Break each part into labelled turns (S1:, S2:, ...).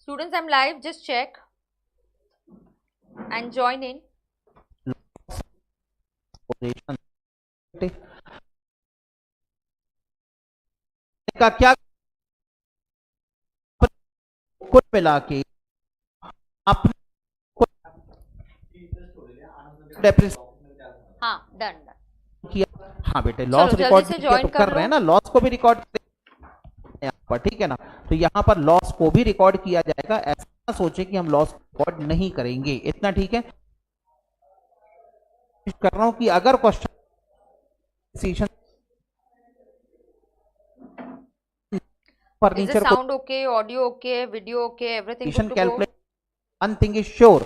S1: Students, I'm live. Just check and join in.
S2: का क्या कुल मिला के आपने
S1: हाँ, डन
S2: किया। हाँ बेटे, लॉस
S1: चलो
S2: रिकॉर्ड
S1: जल्दी से
S2: किया
S1: ज्वाइन
S2: तो
S1: कर
S2: कर रहे हैं
S1: लो।
S2: ना, लॉस को भी रिकॉर्ड यहाँ पर, ठीक है ना। तो यहाँ पर लॉस को भी रिकॉर्ड किया जाएगा, ऐसा ना सोचे कि हम लॉस रिकॉर्ड नहीं करेंगे, इतना ठीक है। कर रहा हूं कि अगर क्वेश्चन
S1: Is the
S2: फर्नीचर को
S1: sound okay? Audio okay? Video okay? Everything good to go?
S2: Calculate, one thing is sure,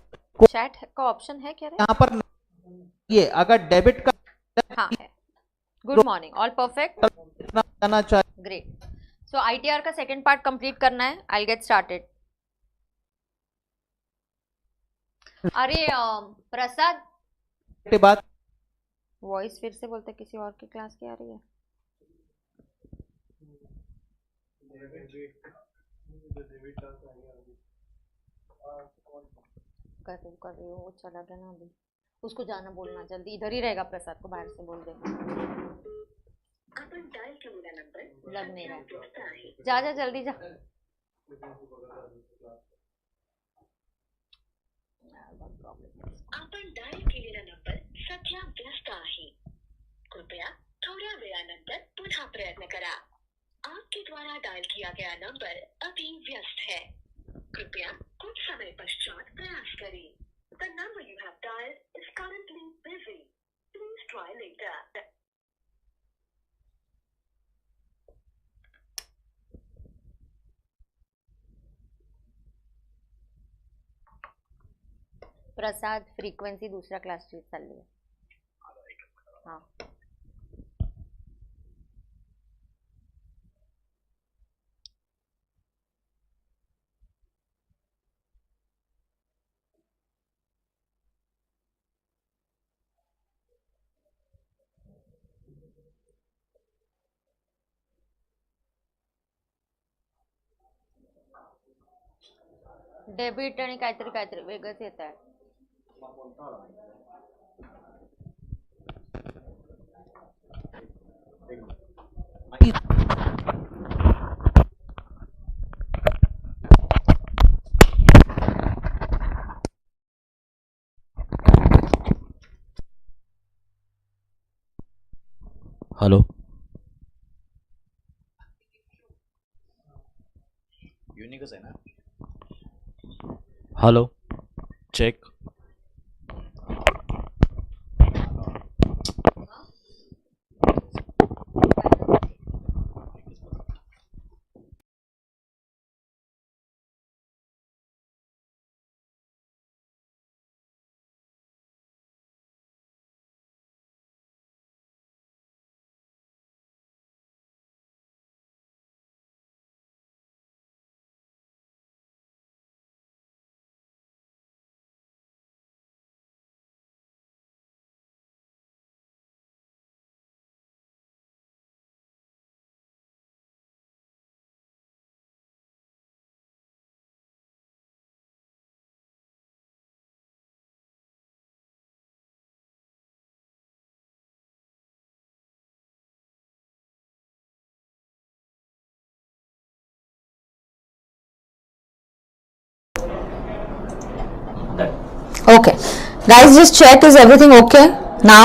S1: Chat का ऑप्शन है क्या रे?
S2: यहाँ पर ये अगर डेबिट का
S1: हाँ है। गुड मॉर्निंग, ऑल परफेक्ट,
S2: इतना जाना चाहिए।
S1: ग्रेट। सो आईटीआर का सेकंड पार्ट कंप्लीट करना है। I get started. अरे प्रसाद,
S2: के बाद
S1: वॉइस फिर से बोलते, किसी और की क्लास की आ रही है। कर रही हो, वो चला गया ना अभी, उसको जाना बोलना, जल्दी इधर ही रहेगा, प्रसाद को बाहर से बोल दे। लग नहीं रहा, जा जा जल्दी जा।
S3: आपण डायल केलेला नंबर सध्या व्यस्त आहे, कृपया थोड्या वेळानंतर पुन्हा प्रयत्न करा। आपके द्वारा डायल किया गया नंबर अभी व्यस्त है, कृपया कुछ समय पश्चात प्रयास करें। The number you have dialed is currently busy. Please try later.
S1: Prasad, frequency दूसरा क्लास टीच चालली आहे। हाँ डेबिट आणि काहीतरी काहीतरी वेगळंच येत आहे।
S4: हेलो, यूनिकस है ना? Hello, check.
S5: Okay, guys, just check, is everything okay now?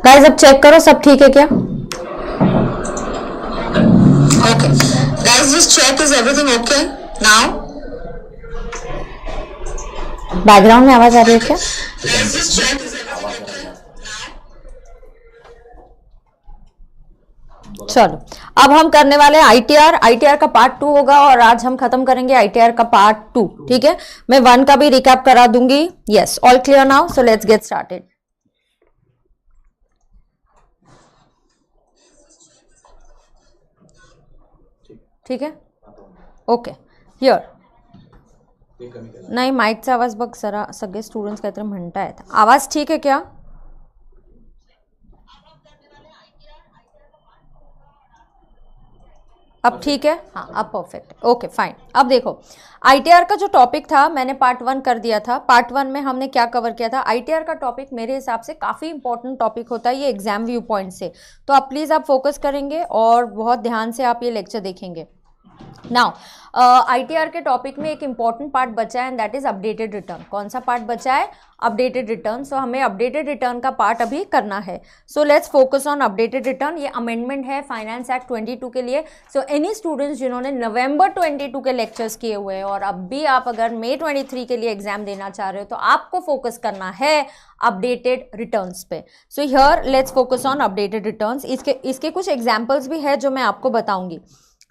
S5: Guys अब चेक करो सब ठीक है क्या? Okay, guys, just check, is everything okay now? Background में आवाज आ रही है क्या? Guys, just check, is everything okay? चलो अब हम करने वाले हैं आईटीआर। आईटीआर का पार्ट 2 होगा और आज हम खत्म करेंगे आईटीआर का पार्ट 2। ठीक है, मैं 1 का भी रिकैप करा दूंगी। Yes, all clear now, so let's get started. ठीक है, ओके, हियर नाही, माईकचा आवाज बघ जरा, सगळे स्टुडंट्स काहीतरी म्हणतायत. आवाज ठीक है क्या? अब ठीक है, हाँ अब परफेक्ट, ओके फाइन. अब देखो आईटीआर का जो टॉपिक था मैंने पार्ट 1 कर दिया था. पार्ट 1 में हमने क्या कवर किया था? आईटीआर का टॉपिक मेरे हिसाब से काफ़ी इंपॉर्टेंट टॉपिक होता है ये एग्जाम व्यू पॉइंट से. तो आप प्लीज़ आप फोकस करेंगे और बहुत ध्यान से आप ये लेक्चर देखेंगे. नाउ आईटीआर के टॉपिक में एक इंपॉर्टेंट पार्ट बचा है and that is updated return. कौन सा पार्ट बचा है? Updated return. सो हमें अपडेटेड रिटर्न का पार्ट अभी करना है. So let's focus on updated return. ये अमेंडमेंट है फाइनेंस एक्ट 22 के लिए. सो एनी स्टूडेंट्स जिन्होंने नवंबर 22 के लेक्चर्स किए हुए हैं और अब भी आप अगर मई 23 के लिए एग्जाम देना चाह रहे हो तो आपको फोकस करना है अपडेटेड रिटर्न्स पे. So here let's focus on updated returns. इसके कुछ एग्जाम्पल्स भी है जो मैं आपको बताऊंगी.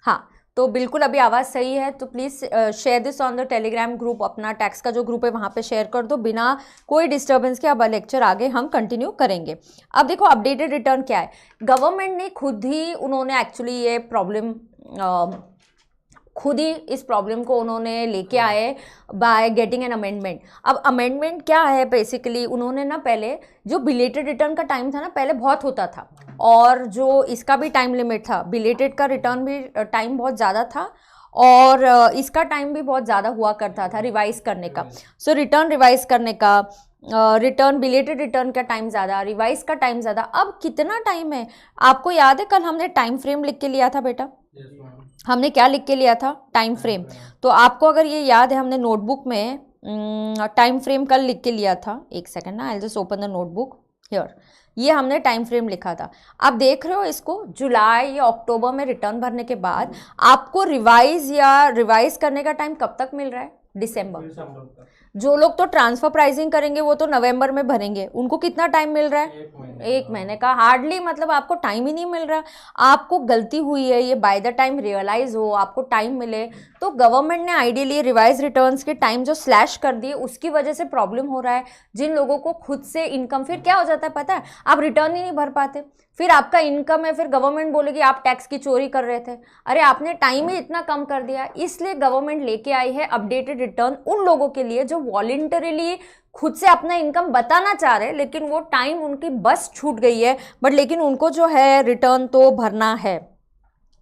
S5: हाँ, तो बिल्कुल अभी आवाज़ सही है तो please share this on the Telegram group. अपना टैक्स का जो ग्रुप है वहाँ पे शेयर कर दो बिना कोई डिस्टर्बेंस के. अब लेक्चर आगे हम कंटिन्यू करेंगे. अब देखो अपडेटेड रिटर्न क्या है. गवर्नमेंट ने खुद ही उन्होंने एक्चुअली ये प्रॉब्लम खुद ही इस प्रॉब्लम को उन्होंने लेके आए बाय गेटिंग एन अमेंडमेंट. अब अमेंडमेंट क्या है? बेसिकली उन्होंने ना पहले जो बिलेटेड रिटर्न का टाइम था ना पहले बहुत होता था और जो इसका भी टाइम लिमिट था. बिलेटेड का रिटर्न भी टाइम बहुत ज़्यादा था और इसका टाइम भी बहुत ज़्यादा हुआ करता था रिवाइज करने का. सो रिटर्न रिवाइज करने का, रिटर्न बिलेटेड रिटर्न का टाइम ज़्यादा, रिवाइज का टाइम ज़्यादा. अब कितना टाइम है आपको याद है? कल हमने टाइम फ्रेम लिख के लिया था बेटा. हमने क्या लिख के लिया था? Time frame. तो आपको अगर ये याद है हमने नोटबुक में टाइम फ्रेम कल लिख के लिया था. एक सेकेंड ना, I just open the notebook here. ये हमने टाइम फ्रेम लिखा था. आप देख रहे हो इसको, जुलाई या अक्टूबर में रिटर्न भरने के बाद आपको रिवाइज करने का टाइम कब तक मिल रहा है? दिसंबर. जो लोग तो ट्रांसफर प्राइसिंग करेंगे वो तो नवंबर में भरेंगे. उनको कितना टाइम मिल रहा है? 1 महीने का. हार्डली, मतलब आपको टाइम ही नहीं मिल रहा. आपको गलती हुई है, ये बाय द टाइम रियलाइज हो, आपको टाइम मिले. तो गवर्नमेंट ने आइडियली रिवाइज रिटर्न्स के टाइम जो स्लैश कर दिए उसकी वजह से प्रॉब्लम हो रहा है. जिन लोगों को खुद से इनकम, फिर क्या हो जाता है पता है? आप रिटर्न ही नहीं भर पाते. फिर आपका इनकम है, फिर गवर्नमेंट बोलेगी आप टैक्स की चोरी कर रहे थे. अरे आपने टाइम ही इतना कम कर दिया. इसलिए गवर्नमेंट लेके आई है अपडेटेड रिटर्न उन लोगों के लिए जो वॉलंटरीली खुद से अपना इनकम बताना चाह रहे हैं लेकिन वो टाइम उनकी बस छूट गई है. बट लेकिन उनको जो है रिटर्न तो भरना है.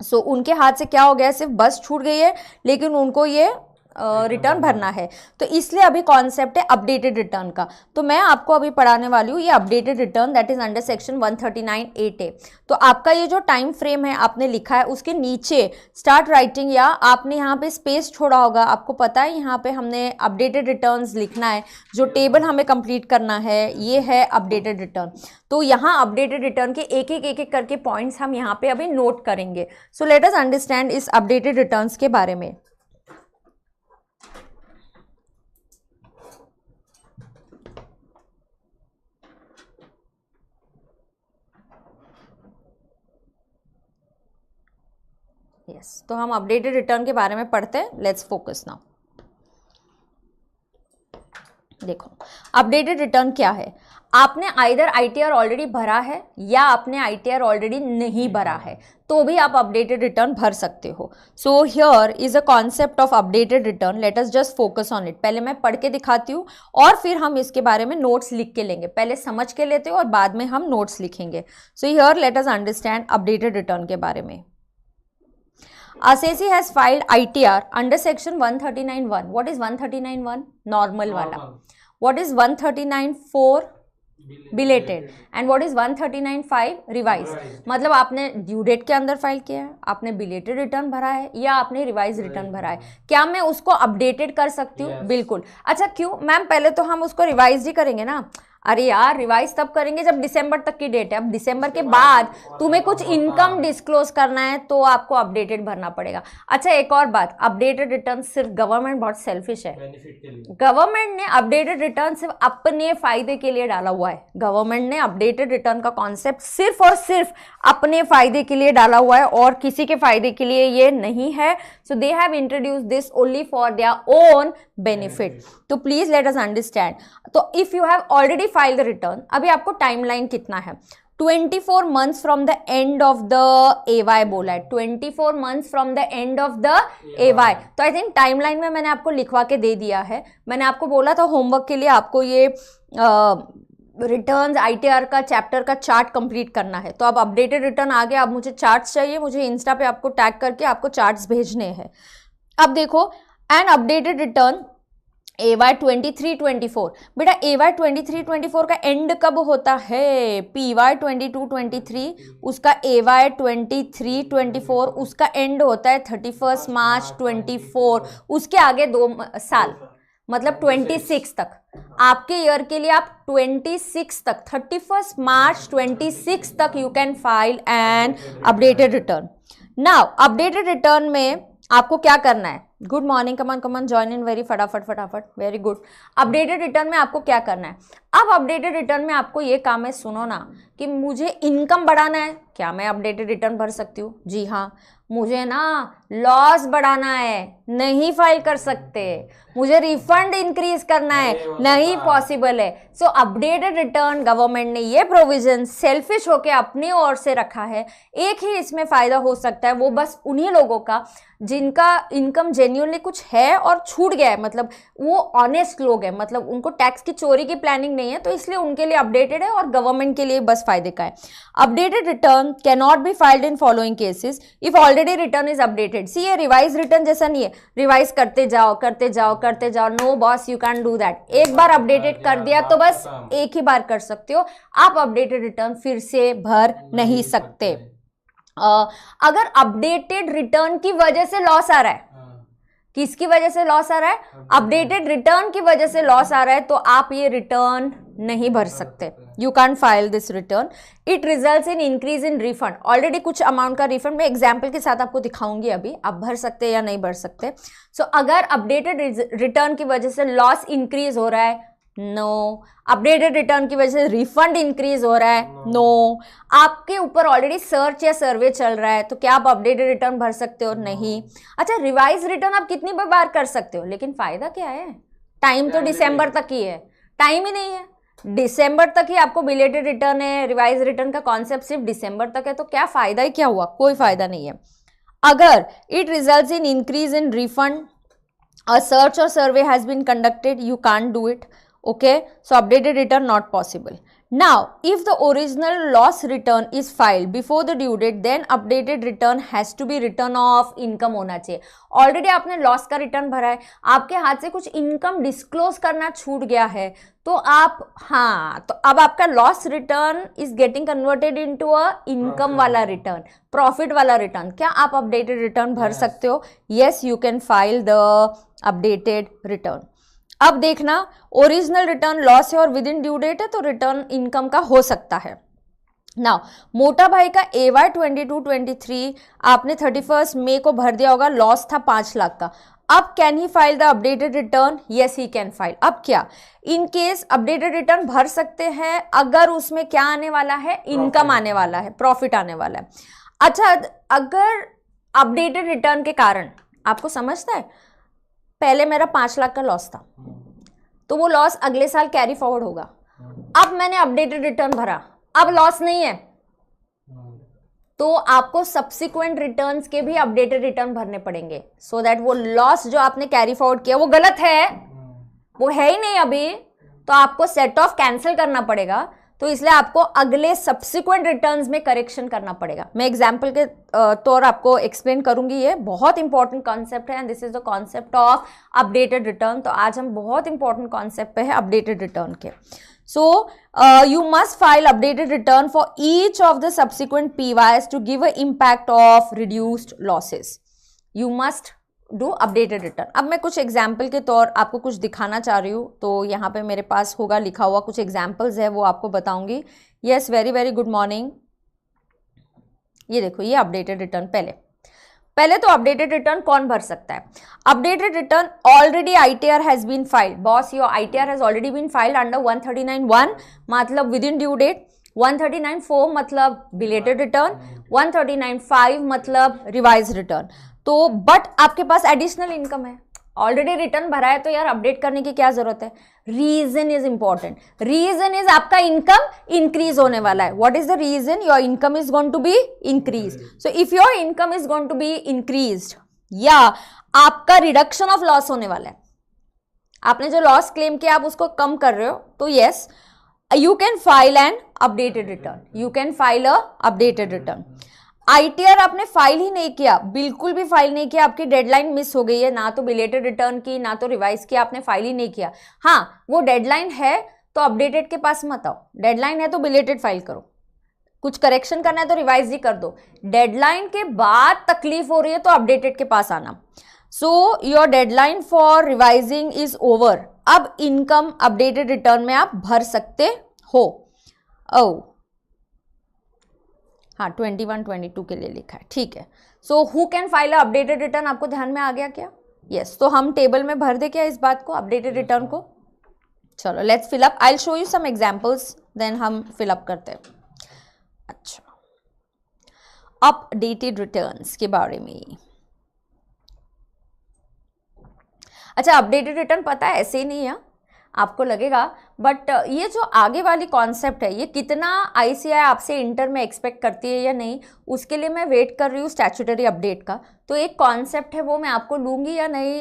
S5: सो उनके हाथ से क्या हो गया? सिर्फ बस छूट गई है लेकिन उनको ये रिटर्न भरना है. तो इसलिए अभी कॉन्सेप्ट है अपडेटेड रिटर्न का. तो मैं आपको अभी पढ़ाने वाली हूँ ये updated return that is under section 139(8)A. तो आपका ये जो टाइम फ्रेम है आपने लिखा है उसके नीचे स्टार्ट राइटिंग, या आपने यहाँ पे स्पेस छोड़ा होगा. आपको पता है यहाँ पे हमने अपडेटेड रिटर्न्स लिखना है. जो टेबल हमें कंप्लीट करना है ये है अपडेटेड रिटर्न. तो यहाँ अपडेटेड रिटर्न के एक एक करके पॉइंट्स हम यहाँ पे अभी नोट करेंगे. सो लेट अस अंडरस्टैंड इस अपडेटेड रिटर्न्स के बारे में. यस, तो हम अपडेटेड रिटर्न के बारे में पढ़ते हैं. Let's focus now. देखो अपडेटेड रिटर्न क्या है. आपने आइदर आईटीआर ऑलरेडी भरा है या आपने आईटीआर ऑलरेडी नहीं भरा है तो भी आप अपडेटेड रिटर्न भर सकते हो. So here is a concept of updated return. Let us just focus on it. पहले मैं पढ़ के दिखाती हूँ और फिर हम इसके बारे में नोट्स लिख के लेंगे. पहले समझ के लेते हो और बाद में हम नोट्स लिखेंगे. So here let us understand updated return के बारे में. Assessee has filed ITR under section 139(1). What is 139(1)? Normal वाला. What is 139(4)? Belated. And what is 139(5)? Revised. मतलब आपने ड्यू डेट के अंदर फाइल किया है, आपने बिलेटेड रिटर्न भरा है या आपने रिवाइज रिटर्न भरा है. क्या मैं उसको अपडेटेड कर सकती हूँ? बिल्कुल. अच्छा क्यों मैम? पहले तो हम उसको रिवाइज ही करेंगे ना. अरे यार रिवाइज तब करेंगे जब दिसंबर तक की डेट है. अब दिसंबर के बाद तुम्हें कुछ इनकम डिस्क्लोज करना है तो आपको अपडेटेड भरना पड़ेगा. अच्छा एक और बात, अपडेटेड रिटर्न सिर्फ गवर्नमेंट बहुत सेल्फिश है. गवर्नमेंट ने अपडेटेड रिटर्न सिर्फ अपने फायदे के लिए डाला हुआ है. गवर्नमेंट ने अपडेटेड रिटर्न का कॉन्सेप्ट सिर्फ और सिर्फ अपने फायदे के लिए डाला हुआ है और किसी के फायदे के लिए ये नहीं है. So they have introduce this only for their own benefit. तो प्लीज लेट अस अंडरस्टैंड. तो if you have already file the return, अभी आपको टाइमलाइन कितना है? 24 months from the end of the AY बोला है, 24 months from the end of the AY। तो I think timeline में मैंने आपको लिखवा के दे दिया है। मैंने आपको बोला था होमवर्क के लिए आपको ये रिटर्न्स ITR का चैप्टर का चार्ट कंप्लीट करना है। तो अब अपडेटेड रिटर्न आ गया, अब मुझे चार्ट्स चाहिए, मुझे इंस्टा पे आपको टैग करके आपको चार्ट्स भेजने हैं। अब देखो एन अपडेटेड रिटर्न AY 23-24, बेटा AY 23-24 का एंड कब होता है? PY 22-23, उसका AY 23-24 उसका एंड होता है 31 मार्च 24, उसके आगे 2 साल मतलब 26 तक। आपके ईयर के लिए आप 26 तक 31 मार्च 26 तक you can file an updated return. Now updated return में आपको क्या करना है? Good morning, come on join in very फटाफट, वेरी गुड। अपडेटेड रिटर्न में आपको क्या करना है? अब अपडेटेड रिटर्न में आपको ये काम है, सुनो ना, कि मुझे इनकम बढ़ाना है, क्या मैं अपडेटेड रिटर्न भर सकती हूँ? जी हाँ। मुझे ना लॉस बढ़ाना है, नहीं फाइल कर सकते। मुझे रिफंड इंक्रीज करना है, नहीं पॉसिबल है। सो अपडेटेड रिटर्न गवर्नमेंट ने ये प्रोविजन सेल्फिश होके अपनी ओर से रखा है। एक ही इसमें फायदा हो सकता है, वो बस उन्हीं लोगों का जिनका इनकम जेन्युइनली कुछ है और छूट गया है, मतलब वो ऑनेस्ट लोग हैं, मतलब उनको टैक्स की चोरी की प्लानिंग नहीं है, तो इसलिए उनके लिए अपडेटेड है और गवर्नमेंट के लिए बस फायदे का है। Updated return can not be filed in following cases if already return is updated. See ये रिवाइज रिटर्न जैसा नहीं है, रिवाइज करते जाओ, no boss you can do that. एक बार अपडेटेड कर दिया तो बस एक ही बार कर सकते हो, आप अपडेटेड रिटर्न फिर से भर नहीं सकते। अगर अपडेटेड रिटर्न की वजह से लॉस आ रहा है, किसकी वजह से लॉस आ रहा है? अपडेटेड रिटर्न की वजह से लॉस आ रहा है, तो आप ये रिटर्न नहीं भर सकते। You can file this return. It results in increase in refund. Already कुछ अमाउंट का रिफंड मैं एग्जाम्पल के साथ आपको दिखाऊंगी अभी, आप भर सकते या नहीं भर सकते। सो अगर अपडेटेड रिटर्न की वजह से लॉस इंक्रीज हो रहा है, नो। अपडेटेड रिटर्न की वजह से रिफंड इंक्रीज हो रहा है, नो। आपके ऊपर ऑलरेडी सर्च या सर्वे चल रहा है, तो क्या आप अपडेटेड रिटर्न भर सकते हो? नहीं। अच्छा, रिवाइज रिटर्न आप कितनी बार कर सकते हो, लेकिन फायदा क्या है? टाइम तो दिसंबर तक ही है, टाइम ही नहीं है, दिसंबर तक ही आपको बिलेटेड रिटर्न है। रिवाइज रिटर्न का कॉन्सेप्ट सिर्फ दिसंबर तक है, तो क्या फायदा ही क्या हुआ? कोई फायदा नहीं है। अगर it results in increase in refund, a search और survey has been conducted, you can't do it. Okay, so updated return not possible. Now, if the original loss return is filed before the due date, then updated return has to be return of income होना चाहिए। Already आपने loss का return भरा है, आपके हाथ से कुछ इनकम डिस्क्लोज करना छूट गया है, तो आप तो अब आपका loss return is getting converted into a income वाला रिटर्न, प्रॉफिट वाला रिटर्न। क्या आप अपडेटेड रिटर्न भर सकते हो? Yes, you can file the updated return. अब देखना, ओरिजिनल रिटर्न लॉस है और विद इन ड्यू डेट है, तो रिटर्न इनकम का हो सकता है। नाउ मोटा भाई का AY 22-23 आपने 31 मई को भर दिया होगा, लॉस था 5 लाख का। अब can he file the updated return? Yes, he can file. अब क्या, इन केस अपडेटेड रिटर्न भर सकते हैं अगर उसमें क्या आने वाला है? इनकम आने वाला है, प्रॉफिट आने वाला है। अच्छा, अगर अपडेटेड रिटर्न के कारण आपको समझता है, पहले मेरा 5 लाख का लॉस था, तो वो लॉस अगले साल कैरी फॉरवर्ड होगा। अब मैंने अपडेटेड रिटर्न भरा, अब लॉस नहीं है, तो आपको सब्सिक्वेंट रिटर्न्स के भी अपडेटेड रिटर्न भरने पड़ेंगे, सो दैट वो लॉस जो आपने कैरी फॉरवर्ड किया वो गलत है, वो है ही नहीं अभी, तो आपको सेट ऑफ कैंसिल करना पड़ेगा। तो इसलिए आपको अगले सब्सिक्वेंट रिटर्न्स में करेक्शन करना पड़ेगा। मैं एग्जांपल के तौर आपको एक्सप्लेन करूंगी, ये बहुत इंपॉर्टेंट कॉन्सेप्ट है and this is the concept of updated return. तो आज हम बहुत इंपॉर्टेंट कॉन्सेप्ट पे है अपडेटेड रिटर्न के। सो you must file updated return for each of the subsequent PYs to give an impact of reduced losses. You must do updated return. अब मैं कुछ एग्जाम्पल के तौर आपको कुछ दिखाना चाह रही हूँ, तो यहाँ पे मेरे पास होगा लिखा हुआ, कुछ एग्जाम्पल्स है वो आपको बताऊंगी। Yes, very good morning. ये देखो, ये अपडेटेड रिटर्न। पहले तो अपडेटेड रिटर्न कौन भर सकता है? Updated return already ITR has been filed. Boss, your ITR has already been filed under 139(1) मतलब विद इन ड्यू डेट, 139(4) मतलब बिलेटेड रिटर्न, 139(5) मतलब रिवाइज रिटर्न। तो बट आपके पास एडिशनल इनकम है, ऑलरेडी रिटर्न भरा है तो यार अपडेट करने की क्या जरूरत है? Reason is important. Reason is आपका इनकम इंक्रीज होने वाला है. What is the reason? Your income is going to be increase. So if your income is going to be increased या आपका रिडक्शन ऑफ लॉस होने वाला है, आपने जो लॉस क्लेम किया आप उसको कम कर रहे हो, तो yes you can file an updated return. You can file a updated return. ITR आपने फाइल ही नहीं किया, बिल्कुल भी फाइल नहीं किया, आपकी डेडलाइन मिस हो गई है, ना तो बिलेटेड रिटर्न की ना तो रिवाइज किया, आपने फाइल ही नहीं किया. हाँ, वो डेडलाइन है तो अपडेटेड के पास मत आओ. डेडलाइन है तो बिलेटेड फाइल करो. कुछ करेक्शन करना है तो रिवाइज ही कर दो. डेडलाइन के बाद तकलीफ हो रही है तो अपडेटेड के पास आना. So your deadline for revising is over. अब इनकम अपडेटेड रिटर्न में आप भर सकते हो. ओ हाँ, 21-22 के लिए लिखा है, ठीक है. सो who can file a updated return, आपको ध्यान में आ गया क्या? यस. तो हम टेबल में भर दे क्या इस बात को, अपडेटेड रिटर्न को? चलो let's fill up. I will show you some examples, then हम फिल अप करते हैं. अच्छा, अपडेटेड रिटर्न्स के बारे में. अच्छा, अपडेटेड रिटर्न पता है ऐसे ही नहीं है, आपको लगेगा, बट ये जो आगे वाली कॉन्सेप्ट है ये कितना आईसीआई आपसे इंटर में एक्सपेक्ट करती है या नहीं, उसके लिए मैं वेट कर रही हूँ स्टैट्यूटरी अपडेट का. तो एक कॉन्सेप्ट है वो मैं आपको लूँगी या नहीं,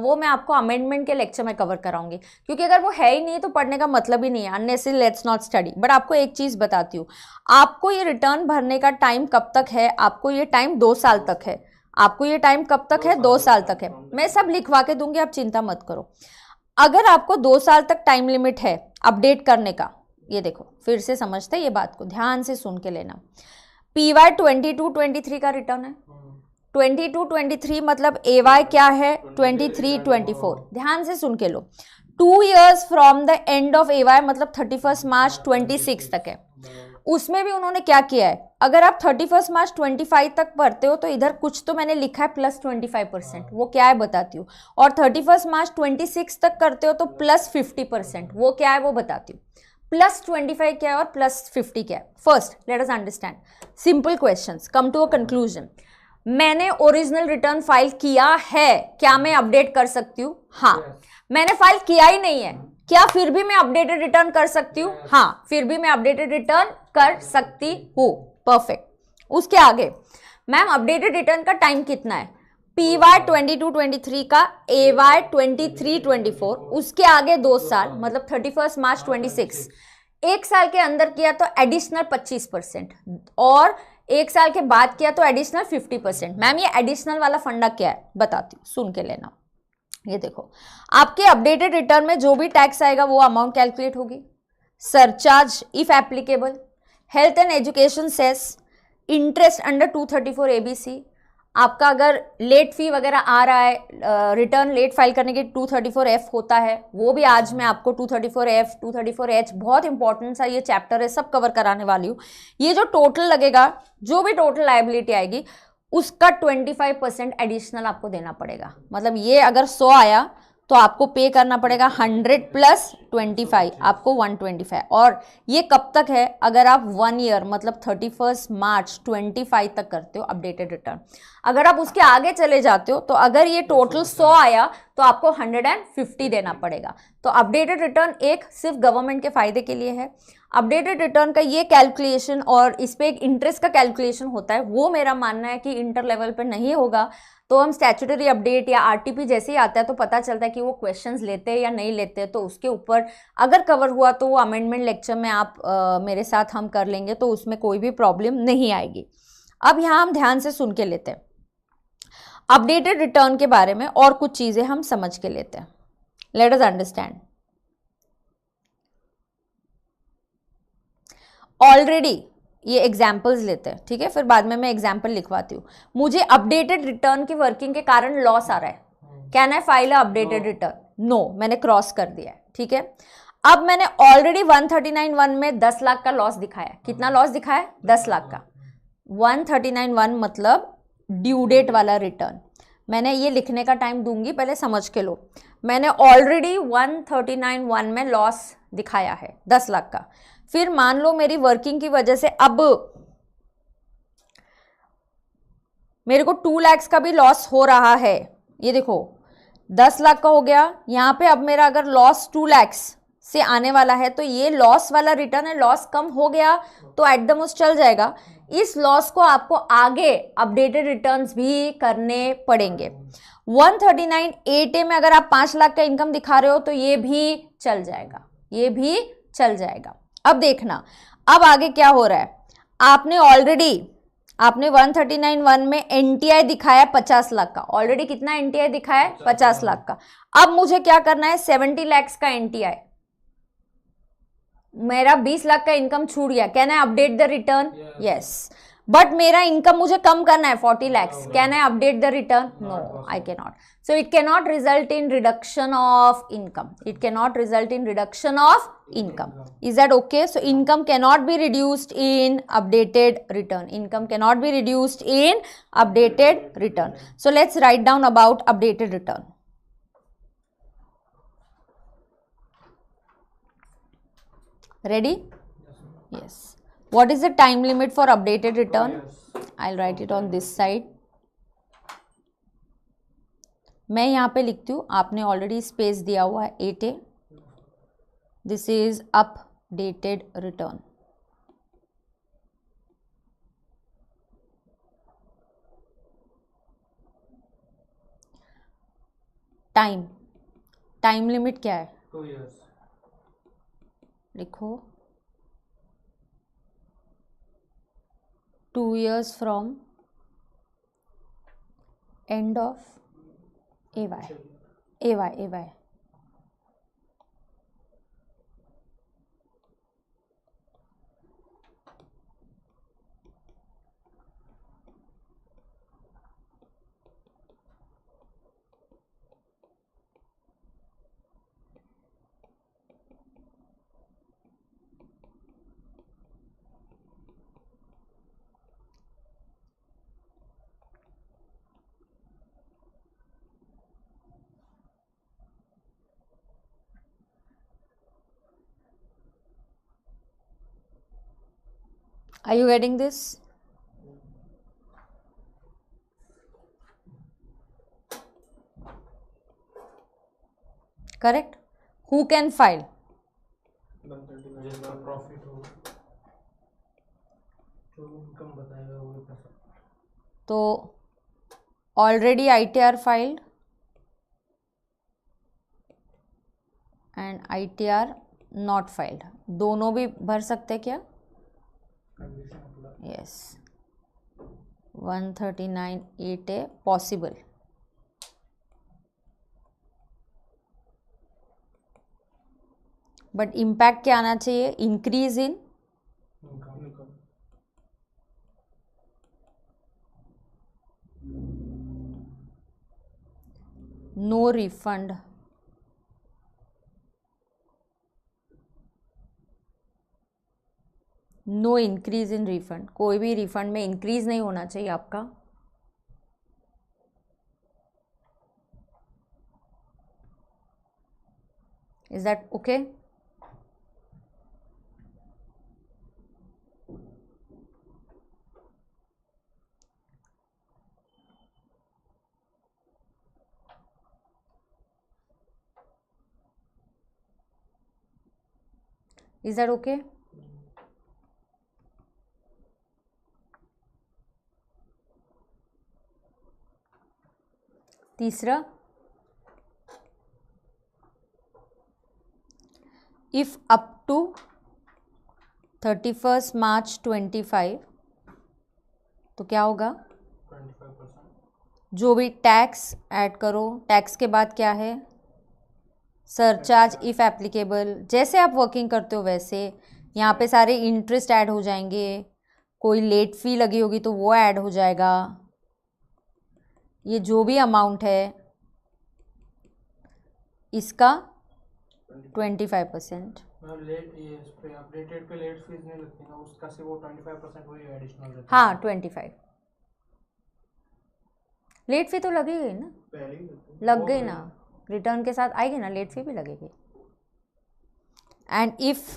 S5: वो मैं आपको अमेंडमेंट के लेक्चर में कवर कराऊंगी, क्योंकि अगर वो है ही नहीं तो पढ़ने का मतलब ही नहीं है. Unnecessary let's not study. But आपको एक चीज़ बताती हूँ, आपको ये रिटर्न भरने का टाइम कब तक है? आपको ये टाइम 2 साल तक है. आपको ये टाइम कब तक है? 2 साल तक है. मैं सब लिखवा के दूंगी, आप चिंता मत करो. अगर आपको 2 साल तक टाइम लिमिट है अपडेट करने का, ये देखो फिर से समझते हैं ये बात को, ध्यान से सुन के लेना. पीवाई 22-23 का रिटर्न है. 22-23 मतलब एवाई क्या है? 23-24. ध्यान से सुन के लो. 2 years from the end of AY मतलब 31 मार्च 26 तक है. उसमें भी उन्होंने क्या किया है, अगर आप 31 मार्च 25 तक भरते हो तो इधर कुछ तो मैंने लिखा है प्लस 25%, वो क्या है बताती हूँ. और 31 मार्च 26 तक करते हो तो प्लस 50%, वो क्या है वो बताती हूँ. प्लस 25 क्या है और प्लस 50 क्या है? First let us understand simple questions, come to a conclusion. मैंने ओरिजिनल रिटर्न फाइल किया है, क्या मैं अपडेट कर सकती हूँ? हाँ. मैंने फाइल किया ही नहीं है, क्या फिर भी मैं अपडेटेड रिटर्न कर सकती हूँ? हाँ, फिर भी मैं अपडेटेड रिटर्न कर सकती हूँ. परफेक्ट. उसके आगे मैम अपडेटेड रिटर्न का टाइम कितना है? पीवाई 22-23 का, एवाई 23-24, उसके आगे 2 साल मतलब 31 मार्च 26. 1 साल के अंदर किया तो एडिशनल 25% और 1 साल के बाद किया तो एडिशनल 50%. मैम ये एडिशनल वाला फंडा क्या है बताती हूँ, सुन के लेना. ये देखो, आपके अपडेटेड रिटर्न में जो भी टैक्स आएगा वो अमाउंट कैलकुलेट होगी. Surcharge if applicable, health and education cess, interest under 234 ABC. आपका अगर लेट फी वगैरह आ रहा है, रिटर्न लेट फाइल करने के 234F होता है, वो भी आज मैं आपको 234F 234H बहुत इंपॉर्टेंट सा ये चैप्टर है, सब कवर कराने वाली हूँ. ये जो टोटल लगेगा, जो भी टोटल लायबिलिटी आएगी उसका 25% एडिशनल आपको देना पड़ेगा. मतलब ये अगर 100 आया तो आपको पे करना पड़ेगा 100 प्लस 25, आपको 125. और ये कब तक है? अगर आप 1 ईयर मतलब 31 मार्च 25 तक करते हो अपडेटेड रिटर्न. अगर आप उसके आगे चले जाते हो तो अगर ये टोटल 100 आया तो आपको 150 देना पड़ेगा. तो अपडेटेड रिटर्न एक सिर्फ गवर्नमेंट के फायदे के लिए है. अपडेटेड रिटर्न का ये कैलकुलेशन और इस पे एक इंटरेस्ट का कैलकुलेशन होता है, वो मेरा मानना है कि इंटर लेवल पे नहीं होगा. तो हम स्टैट्यूटरी अपडेट या आरटीपी जैसे ही आता है तो पता चलता है कि वो क्वेश्चंस लेते हैं या नहीं लेते. तो उसके ऊपर अगर कवर हुआ तो वो अमेंडमेंट लेक्चर में आप मेरे साथ हम कर लेंगे, तो उसमें कोई भी प्रॉब्लम नहीं आएगी. अब यहाँ हम ध्यान से सुन के लेते हैं अपडेटेड रिटर्न के बारे में, और कुछ चीज़ें हम समझ के लेते हैं. Late us understand. ऑलरेडी ये एग्जाम्पल्स लेते हैं, ठीक है, फिर बाद में मैं एग्जाम्पल लिखवाती हूँ. मुझे अपडेटेड रिटर्न की वर्किंग के कारण लॉस आ रहा है, can I file a updated return? No, मैंने क्रॉस कर दिया है, ठीक है. अब मैंने ऑलरेडी 139(1) में 10 लाख का लॉस दिखाया. कितना लॉस दिखाया? 10 लाख का. 139(1) मतलब ड्यू डेट वाला रिटर्न. मैंने ये लिखने का टाइम दूंगी, पहले समझ के लो. मैंने ऑलरेडी 139(1) में लॉस दिखाया है 10 लाख का. फिर मान लो मेरी वर्किंग की वजह से अब मेरे को 2 लाख का भी लॉस हो रहा है. ये देखो 10 लाख का हो गया। यहाँ पे अब मेरा अगर लॉस 2 lakhs से आने वाला है तो ये लॉस वाला रिटर्न है, लॉस कम हो गया तो एट द मोस्ट चल जाएगा। इस लॉस को आपको आगे अपडेटेड रिटर्न्स भी करने पड़ेंगे। 139.8A में अगर आप 5 लाख का इनकम दिखा रहे हो तो ये भी चल जाएगा, ये भी चल जाएगा। अब देखना अब आगे क्या हो रहा है। आपने 139.1 में एनटीआई दिखाया 50 लाख का, ऑलरेडी कितना एनटीआई दिखाया है 50 लाख का। अब मुझे क्या करना है 70 lakhs का एनटीआई, मेरा 20 लाख का इनकम छूट गया। Can I update the return? Yes, but मेरा इनकम मुझे कम करना है 40 lakhs। Can I update the return? No, I can not. So it cannot result in reduction of income. It cannot result in reduction of income. Is that okay? So income cannot be reduced in updated return. Income cannot be reduced in updated return. So let's write down about updated return. Ready? Yes. What is the time limit for updated return? I'll write it on this side. मैं यहाँ पे लिखती हूँ, आपने already space दिया हुआ है 8A। This is updated return. Time limit क्या है?
S6: 2 years।
S5: लिखो 2 years from end of AY। Are you getting this? Correct? Who can file?
S6: जिसका प्रॉफिट हो, जो इनकम बताएगा वो पैसा।
S5: तो already ITR filed and ITR not filed, दोनों भी भर सकते क्या? Yes, 139.8A possible. But impact क्या आना चाहिए? Increase in no refund, no increase in refund. कोई भी रिफंड में इंक्रीज नहीं होना चाहिए आपका। Is that okay? Is that okay? तीसरा, if up to 31st March 25, तो क्या होगा?
S6: 25%।
S5: जो भी टैक्स ऐड करो, टैक्स के बाद क्या है? Surcharge if applicable. जैसे आप वर्किंग करते हो वैसे यहाँ पे सारे इंटरेस्ट ऐड हो जाएंगे, कोई लेट फी लगी होगी तो वो ऐड हो जाएगा। ये जो भी अमाउंट है इसका 25%।
S6: लेट ये इस पे अपडेटेड पे लेट फीस नहीं लगती ना, उसका से वो 25% वही एडिशनल रहता है।
S5: हाँ 25। लेट फी तो लगेगी ना,
S6: पहले ही लगती है।
S5: लग गई ना, रिटर्न के साथ आएगी ना, लेट फी भी लगेगी। And if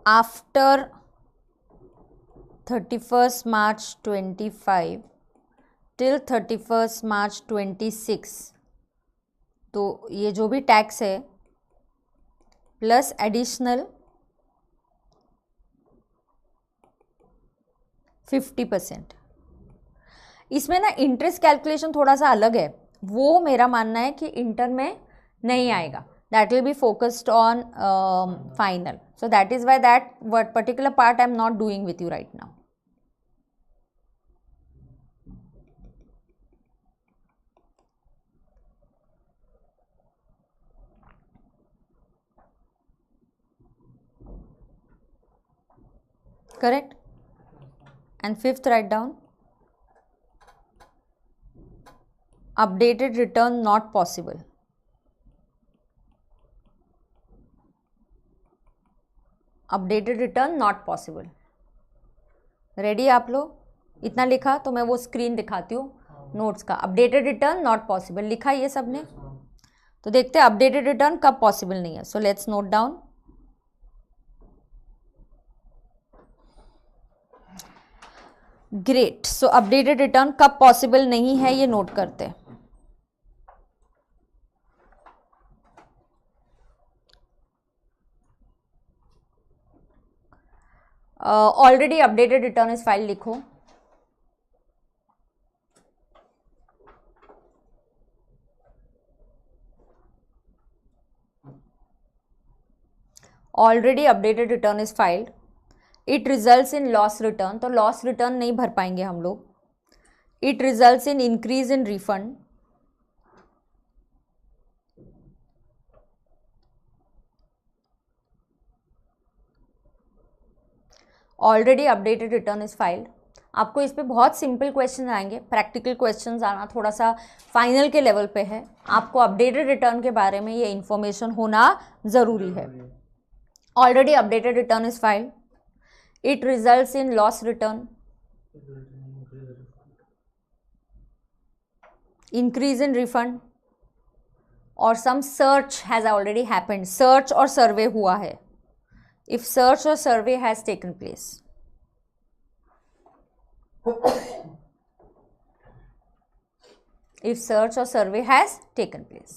S5: after 31st March 25 till 31st March 26, तो ये जो भी टैक्स है प्लस एडिशनल 50%। इसमें ना इंटरेस्ट कैलकुलेशन थोड़ा सा अलग है, वो मेरा मानना है कि इंटर में नहीं आएगा, that will be focused on final, so that is why that what particular part I am not doing with you right now. Correct? And fifth, write down updated return not possible. Updated return not possible. Ready आप लोग? इतना लिखा तो मैं वो screen दिखाती हूँ notes का। अपडेटेड रिटर्न नॉट पॉसिबल लिखा ये सब ने, तो देखते हैं अपडेटेड रिटर्न कब पॉसिबल नहीं है। So let's note down. Great, so updated return कब पॉसिबल नहीं है ये नोट करते हैं। ऑलरेडी अपडेटेड रिटर्न इस फाइल लिखो। Already updated return is filed, it results in loss return, तो लॉस रिटर्न नहीं भर पाएंगे हम लोग। It results in increase in refund, already updated return is filed. आपको इस पे बहुत सिंपल क्वेश्चन आएंगे, प्रैक्टिकल क्वेश्चंस आना थोड़ा सा फाइनल के लेवल पे है। आपको अपडेटेड रिटर्न के बारे में ये इंफॉर्मेशन होना ज़रूरी है। Already updated return is filed, it results in loss return, increase in refund, और some search has already happened, search और सर्वे हुआ है। If search or survey has taken place. If search or survey has taken place.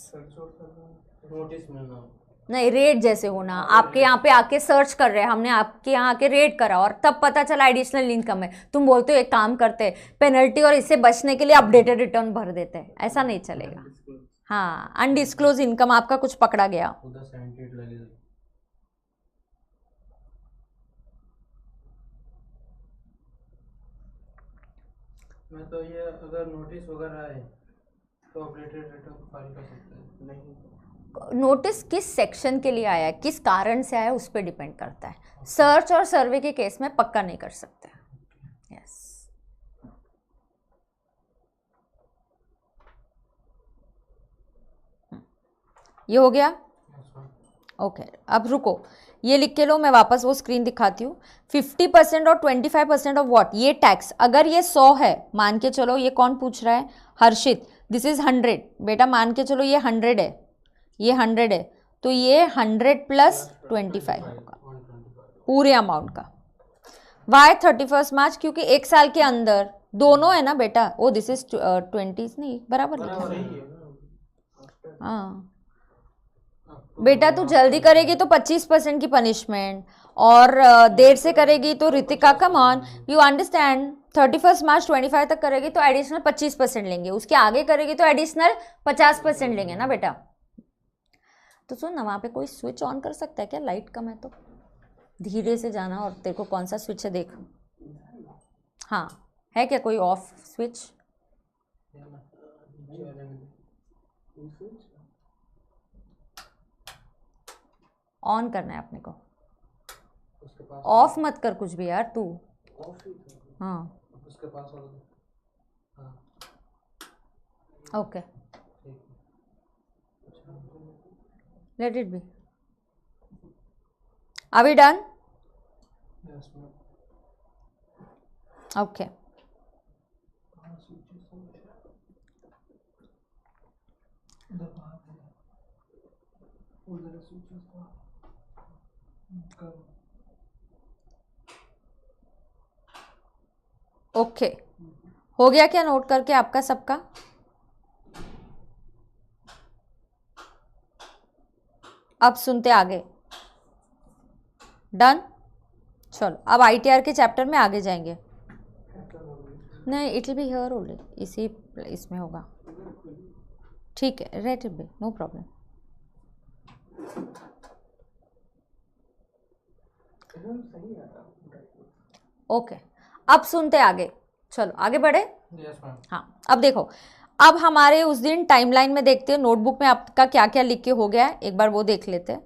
S6: Notice मिलना
S5: नहीं, rate जैसे होना, आपके यहाँ पे आके सर्च कर रहे हैं, हमने आपके यहाँ आके रेट करा और तब पता चला एडिशनल इनकम है, तुम बोलते हो एक काम करते हैं पेनल्टी और इससे बचने के लिए अपडेटेड रिटर्न भर देते हैं, ऐसा नहीं चलेगा। हाँ, अनडिस्क्लोज इनकम आपका कुछ पकड़ा गया।
S6: उधर 78 लगेगा। मैं तो ये अगर नोटिस वगैरह आए तो अपडेटेड रिटर्न फाइल कर सकते हैं? नहीं,
S5: नोटिस किस सेक्शन के लिए आया है, किस कारण से आया है, उस पर डिपेंड करता है। सर्च और सर्वे के केस में पक्का नहीं कर सकते। यस, ये हो गया। ओके, अब रुको, ये लिख के लो, मैं वापस वो स्क्रीन दिखाती हूँ। 50% और 25% ऑफ व्हाट, ये टैक्स अगर ये 100 है, मान के चलो, ये कौन पूछ रहा है? हर्षित। दिस इज 100, बेटा मान के चलो ये 100 है, ये 100 है, तो ये 100 प्लस 25 होगा पूरे अमाउंट का। वाई 31 मार्च? क्योंकि एक साल के अंदर दोनों है ना बेटा। ओ दिस इज 20 नहीं, बराबर लिखा। हाँ बेटा, तू जल्दी करेगी तो 25% की पनिशमेंट, और देर से करेगी तो Ritika come on, you understand. 31 मार्च 25 तक करेगी तो एडिशनल 25% लेंगे, उसके आगे करेगी तो एडिशनल 50% लेंगे ना बेटा। तो सुन ना, वहाँ पे कोई स्विच ऑन कर सकता है क्या? लाइट कम है तो धीरे से जाना, और तेरे को कौन सा स्विच है देख। हाँ, है क्या कोई ऑफ स्विच? ऑन करना है अपने को, ऑफ मत कर कुछ भी यार तू। हाँ
S6: उसके पास होगा।
S5: Okay, let it be. Are we done? Okay, okay, हो गया क्या नोट करके आपका सबका? अब सुनते आगे। डन। चलो अब ITR के चैप्टर में आगे जाएंगे। नहीं, it will be here only, इसी इसमें होगा। ठीक है, let it be, no problem. Okay, अब सुनते आगे। चलो आगे बढ़े।
S6: Yes ma'am.
S5: हाँ, अब देखो, अब हमारे उस दिन टाइमलाइन में देखते हैं नोटबुक में आपका क्या क्या लिख के हो गया है, एक बार वो देख लेते हैं।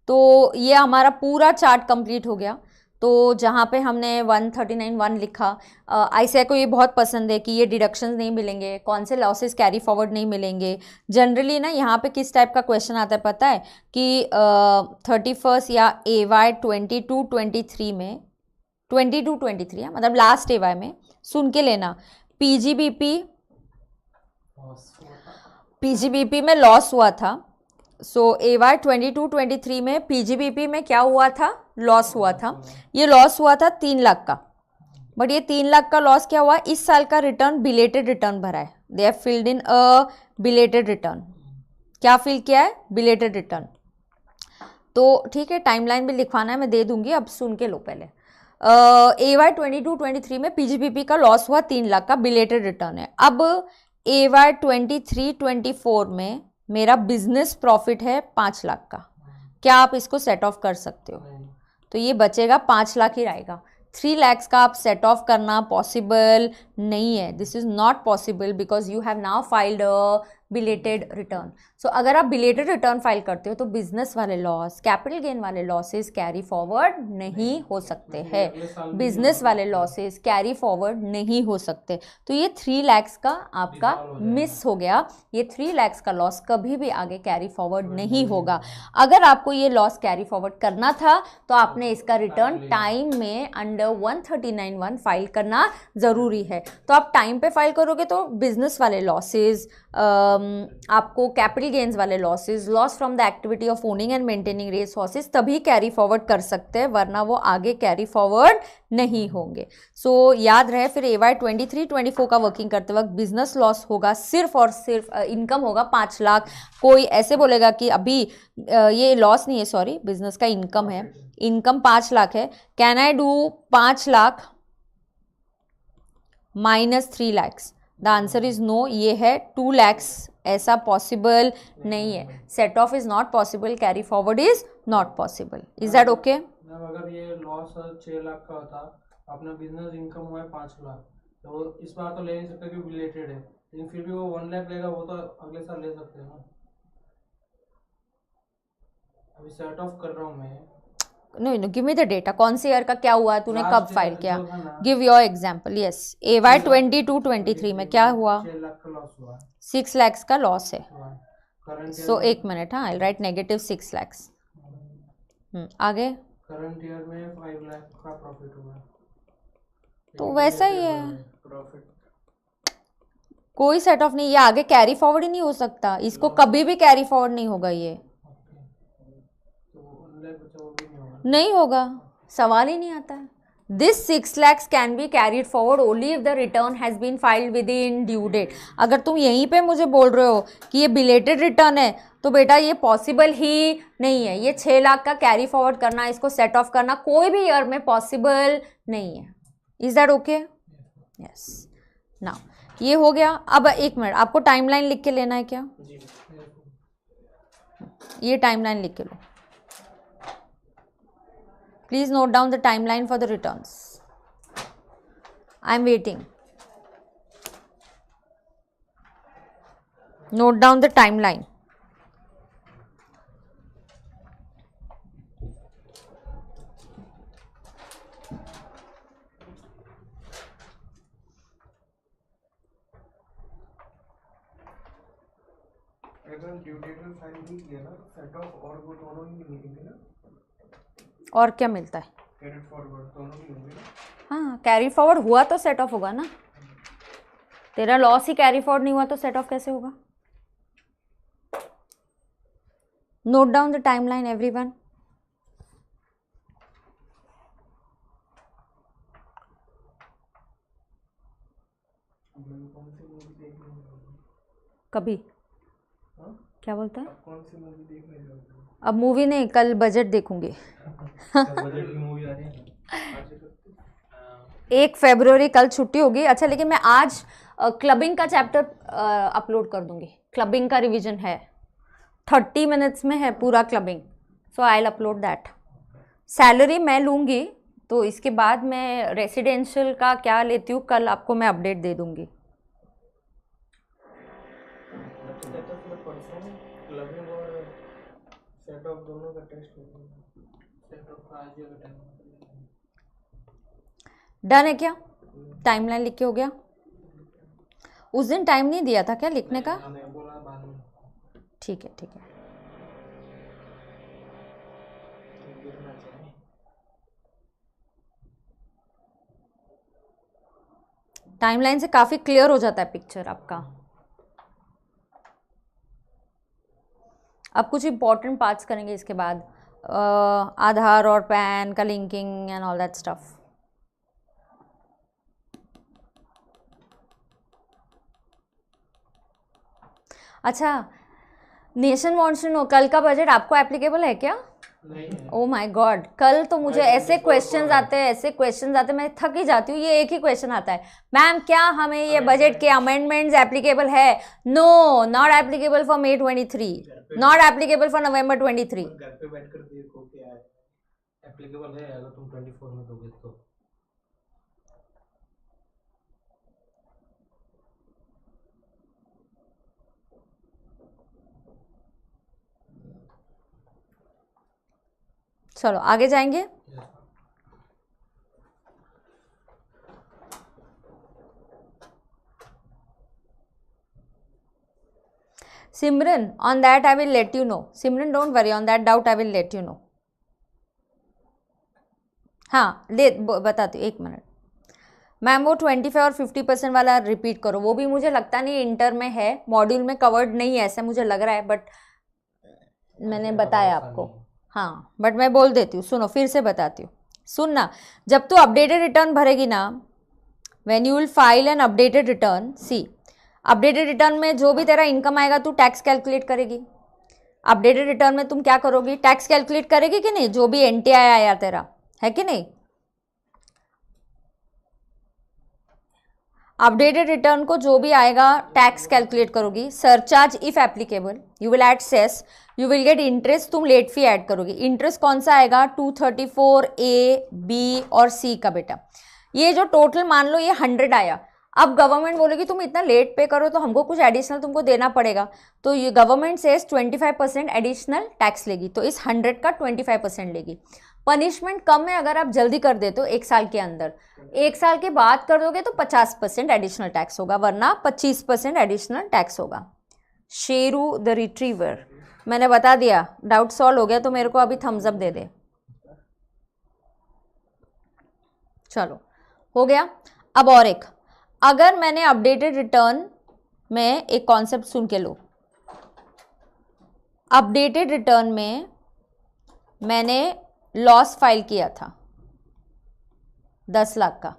S5: तो ये हमारा पूरा चार्ट कंप्लीट हो गया। तो जहाँ पे हमने 139.1 लिखा, आईसीआई को ये बहुत पसंद है कि ये डिडक्शंस नहीं मिलेंगे, कौन से लॉसेस कैरी फॉरवर्ड नहीं मिलेंगे। जनरली ना यहाँ पे किस टाइप का क्वेश्चन आता है पता है कि 31 या AY 22-23 में 22-23 मतलब लास्ट AY में सुन के लेना, पीजीबीपी में लॉस हुआ था। सो AY 22-23 में पीजीबीपी में क्या हुआ था, लॉस हुआ था। ये लॉस हुआ था 3 लाख का, बट ये 3 लाख का लॉस क्या हुआ, इस साल का रिटर्न बिलेटेड रिटर्न भरा है। They have filled in a belated return. क्या फिल किया है, बिलेटेड रिटर्न। तो ठीक है, टाइमलाइन भी लिखवाना है, मैं दे दूंगी, अब सुन के लो पहले। AY 22-23 में पीजीबीपी का लॉस हुआ 3 लाख का, बिलेटेड रिटर्न है। अब AY 23-24 में मेरा बिजनेस प्रॉफिट है 5 लाख का। क्या आप इसको सेट ऑफ कर सकते हो? तो ये बचेगा 5 लाख ही रहेगा। 3 lakhs का आप सेट ऑफ करना पॉसिबल नहीं है। This is not possible because you have now filed a belated return. So अगर आप बिलेटेड रिटर्न फाइल करते हो तो बिजनेस वाले लॉस, कैपिटल गेन वाले लॉसेस कैरी फॉरवर्ड नहीं हो सकते हैं। बिजनेस वाले लॉसेस कैरी फॉरवर्ड नहीं हो सकते। तो ये 3 lakhs का आपका मिस हो गया। ये 3 lakhs का लॉस कभी भी आगे कैरी फॉरवर्ड नहीं होगा। अगर आपको ये लॉस कैरी फॉरवर्ड करना था तो आपने इसका रिटर्न टाइम में अंडर 139.1 फाइल करना ज़रूरी है। तो आप टाइम पे फाइल करोगे तो बिजनेस वाले लॉसेज, आपको कैपिटल गेन्स वाले losses, loss from the activity of owning and maintaining race horses तभी कैरी फॉरवर्ड कर सकते हैं, वरना वो आगे कैरी फॉरवर्ड नहीं होंगे। सो याद रहे, फिर AY 23-24 का वर्किंग करते वक्त बिजनेस लॉस होगा सिर्फ और सिर्फ, इनकम होगा 5 लाख। कोई ऐसे बोलेगा कि अभी ये लॉस नहीं है, सॉरी बिजनेस का इनकम है, इनकम 5 लाख है, can I do 5 lakh minus 3 lakhs? The answer is no. ये है 2 lakhs, ऐसा पॉसिबल नहीं है। Set off is not possible, carry forward is not possible. Is that okay?
S6: अगर ये लॉस 6 लाख का होता, अपना बिजनेस इनकम हुआ है 5 लाख, तो इस बार तो ले नहीं सकते क्योंकि रिलेटेड है, लेकिन फिर भी वो 1 लाख लेगा, वो तो अगले साल ले सकते हैं ना। अभी सेट ऑफ कर रहा हूँ मैं।
S5: No no, give me the data, कौन से ईयर का क्या हुआ, तूने कब फाइल किया? Give your example. Yes, AY 22-23 में क्या हुआ?
S6: 6 लाख का लॉस हुआ,
S5: 6 lakhs का लॉस है।
S6: करंट
S5: सो एक मिनट, हाँ, आई राइट नेगेटिव 6 lakhs। आगे
S6: करंट ईयर में 5 लाख का प्रॉफिट हुआ,
S5: तो वैसा ही है,
S6: प्रॉफिट
S5: कोई सेट ऑफ नहीं। ये आगे कैरी फॉरवर्ड ही नहीं हो सकता, इसको कभी भी कैरी फॉरवर्ड नहीं होगा, ये नहीं होगा, सवाल ही नहीं आता है। This 6 lakhs can be carried forward only if the return has been filed within due date. अगर तुम यहीं पे मुझे बोल रहे हो कि ये बिलेटेड रिटर्न है तो बेटा ये पॉसिबल ही नहीं है। ये 6 लाख का कैरी फॉरवर्ड करना, इसको सेट ऑफ करना कोई भी ईयर में पॉसिबल नहीं है। Is that okay? Yes. Now ये हो गया। अब एक मिनट, आपको टाइमलाइन लिख के लेना है क्या? ये टाइमलाइन लिख के लो। Please note down the timeline for the returns. I am waiting. Note down the timeline.
S6: अगर ड्यू डेट में फाइल नहीं किया ना, सेट ऑफ और वो दोनों ही मिलेंगे ना,
S5: और क्या मिलता है?
S6: कैरी फॉरवर्ड दोनों ही होंगे।
S5: हाँ, कैरी फॉरवर्ड हुआ तो सेट ऑफ होगा ना। तेरा लॉस ही कैरी फॉरवर्ड नहीं हुआ तो सेट ऑफ कैसे होगा? Note down the timeline everyone. कभी क्या बोलता है?
S6: कौन सी मूवी देखने जाओगे?
S5: अब मूवी नहीं, कल बजट देखूंगी।
S6: बजट की मूवी आ रही है।
S5: 1 फरवरी कल छुट्टी होगी। अच्छा, लेकिन मैं आज क्लबिंग का चैप्टर अपलोड कर दूंगी। क्लबिंग का रिवीजन है, 30 मिनट्स में है पूरा clubbing, so I will upload that. Salary मैं लूँगी, तो इसके बाद मैं रेसिडेंशियल का क्या लेती हूँ कल आपको मैं अपडेट दे दूँगी।
S6: क्लबिंग और सेट ऑफ दोनों का टेस्ट होगा। सेट ऑफ का आज का टाइम
S5: डन है क्या? टाइमलाइन लिख के हो गया? उस दिन टाइम नहीं दिया था क्या लिखने का?
S6: बोला बाद में।
S5: ठीक है, ठीक है।
S6: गिरना चाहिए।
S5: टाइमलाइन से काफ़ी क्लियर हो जाता है पिक्चर आपका। अब कुछ इंपॉर्टेंट पार्ट्स करेंगे इसके बाद, आधार और पैन का linking and all that stuff. अच्छा, नेशन मॉनसून कल का बजट आपको एप्लीकेबल है क्या?
S6: नहीं है।
S5: ओ माय गॉड, कल तो मुझे ऐसे क्वेश्चंस आते हैं, ऐसे क्वेश्चंस आते हैं, मैं थक ही जाती हूँ। ये एक ही क्वेश्चन आता है, मैम क्या हमें ये बजट के अमेंडमेंट्स एप्लीकेबल है? No, not applicable for May 23, not applicable for November 23।
S6: घर पे बैठ कर देखो क्या है। एप्लीकेबल है अगर तुम 24 में दोगे तो।
S5: चलो आगे जाएंगे। Simran, on that I will let you know. Simran, don't worry on that doubt, I will let you know. हाँ, बताती हूँ, 1 मिनट। मैम वो 25 और 50% वाला रिपीट करो, वो भी मुझे लगता नहीं इंटर में है, मॉड्यूल में कवर्ड नहीं है ऐसा मुझे लग रहा है, बट मैंने बताया आपको। हाँ, बट मैं बोल देती हूँ, सुनो फिर से बताती हूँ। सुनना, जब तू अपडेटेड रिटर्न भरेगी ना, when you will file an updated return, see updated return में जो भी तेरा इनकम आएगा तू टैक्स कैलकुलेट करेगी। अपडेटेड रिटर्न में तुम क्या करोगी? टैक्स कैलकुलेट करेगी कि नहीं? जो भी एनटीआई आया तेरा, है कि नहीं? अपडेटेड रिटर्न को जो भी आएगा टैक्स कैलकुलेट करोगी। Surcharge if applicable, you will add cess, you will get interest, तुम लेट फी ऐड करोगी। इंटरेस्ट कौन सा आएगा? 234A, B और C का बेटा। ये जो टोटल मान लो ये 100 आया, अब गवर्नमेंट बोलेगी तुम इतना लेट पे करो तो हमको कुछ एडिशनल तुमको देना पड़ेगा, तो ये गवर्नमेंट से 25% एडिशनल टैक्स लेगी, तो इस 100 का 25% लेगी। पनिशमेंट कम है अगर आप जल्दी कर देते हो 1 साल के अंदर, 1 साल के बाद कर दोगे तो 50% एडिशनल टैक्स होगा, वरना 25% एडिशनल टैक्स होगा। शेरू द रिट्रीवर, मैंने बता दिया, डाउट सॉल्व हो गया तो मेरे को अभी थम्स अप दे दे। चलो हो गया। अब और एक, अगर मैंने अपडेटेड रिटर्न में एक कॉन्सेप्ट सुन के लो, अपडेटेड रिटर्न में मैंने लॉस फाइल किया था 10 लाख का,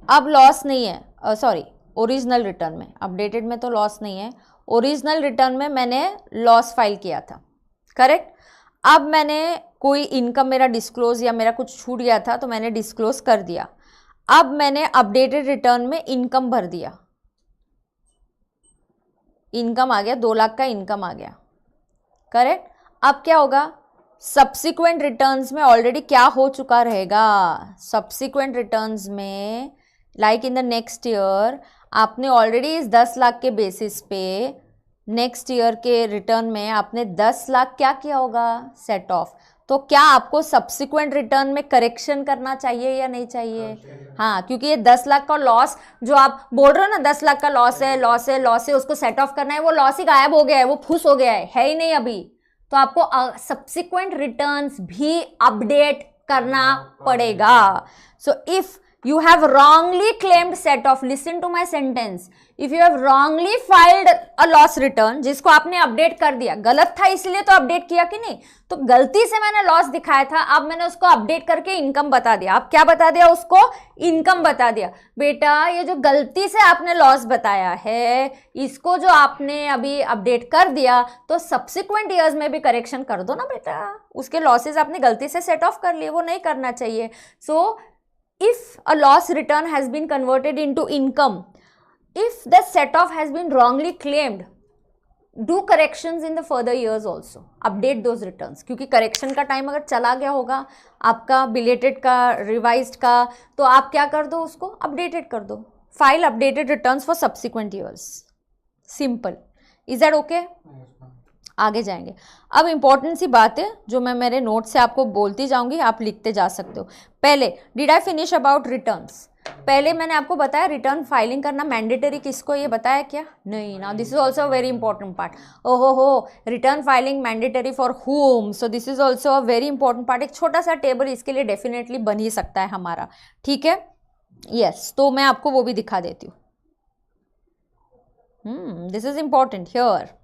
S5: अब लॉस नहीं है, सॉरी ओरिजिनल रिटर्न में, अपडेटेड में तो लॉस नहीं है, ओरिजिनल रिटर्न में मैंने लॉस फाइल किया था, करेक्ट। अब मैंने कोई इनकम मेरा डिस्क्लोज या मेरा कुछ छूट गया था तो मैंने डिस्क्लोज कर दिया, अब मैंने अपडेटेड रिटर्न में इनकम भर दिया, इनकम आ गया, 2 लाख का इनकम आ गया, करेक्ट। अब क्या होगा? सब्सिक्वेंट रिटर्न्स में ऑलरेडी क्या हो चुका रहेगा? सब्सिक्वेंट रिटर्न्स में like in the next year आपने ऑलरेडी इस 10 लाख के बेसिस पे नेक्स्ट ईयर के रिटर्न में आपने 10 लाख क्या किया होगा? Set of. तो क्या आपको सब्सिक्वेंट रिटर्न में करेक्शन करना चाहिए या नहीं चाहिए? हाँ, क्योंकि ये 10 लाख का लॉस जो आप बोल रहे हो ना, 10 लाख का लॉस है, लॉस है, लॉस है, उसको सेट ऑफ करना है, वो लॉस ही गायब हो गया है, वो फुस हो गया है ही नहीं अभी, तो आपको सब्सिक्वेंट रिटर्न्स भी अपडेट करना पड़ेगा। So if you have wrongly claimed set of, listen to my sentence, if you have wrongly filed a loss return, जिसको आपने अपडेट कर दिया, गलत था इसलिए तो अपडेट किया कि नहीं, तो गलती से मैंने लॉस दिखाया था, अब मैंने उसको अपडेट करके इनकम बता दिया। अब क्या बता दिया उसको? इनकम बता दिया। बेटा ये जो गलती से आपने लॉस बताया है, इसको जो आपने अभी अपडेट कर दिया, तो सब्सिक्वेंट ईयर्स में भी करेक्शन कर दो ना बेटा। उसके लॉसेस आपने गलती से सेट ऑफ कर लिए, वो नहीं करना चाहिए। सो if a loss return has been converted into income, if the set off has been wrongly claimed, do corrections in the further years also, update those returns, क्योंकि correction का time अगर चला गया होगा आपका belated का, revised का, तो आप क्या कर दो उसको updated कर दो, file updated returns for subsequent years, simple, is that okay? आगे जाएंगे। अब इंपॉर्टेंट सी बात है जो मैं मेरे नोट से आपको बोलती जाऊंगी, आप लिखते जा सकते हो। पहले did I finish about returns? पहले मैंने आपको बताया रिटर्न फाइलिंग करना मैंडेटरी किसको, ये बताया क्या? नहीं ना, this is also very important part. ओहो हो, रिटर्न फाइलिंग मैंडेटरी फॉर हुम, सो this is also a very important part. एक छोटा सा टेबल इसके लिए डेफिनेटली बन ही सकता है हमारा, ठीक है? यस, तो मैं आपको वो भी दिखा देती हूँ। This is important here.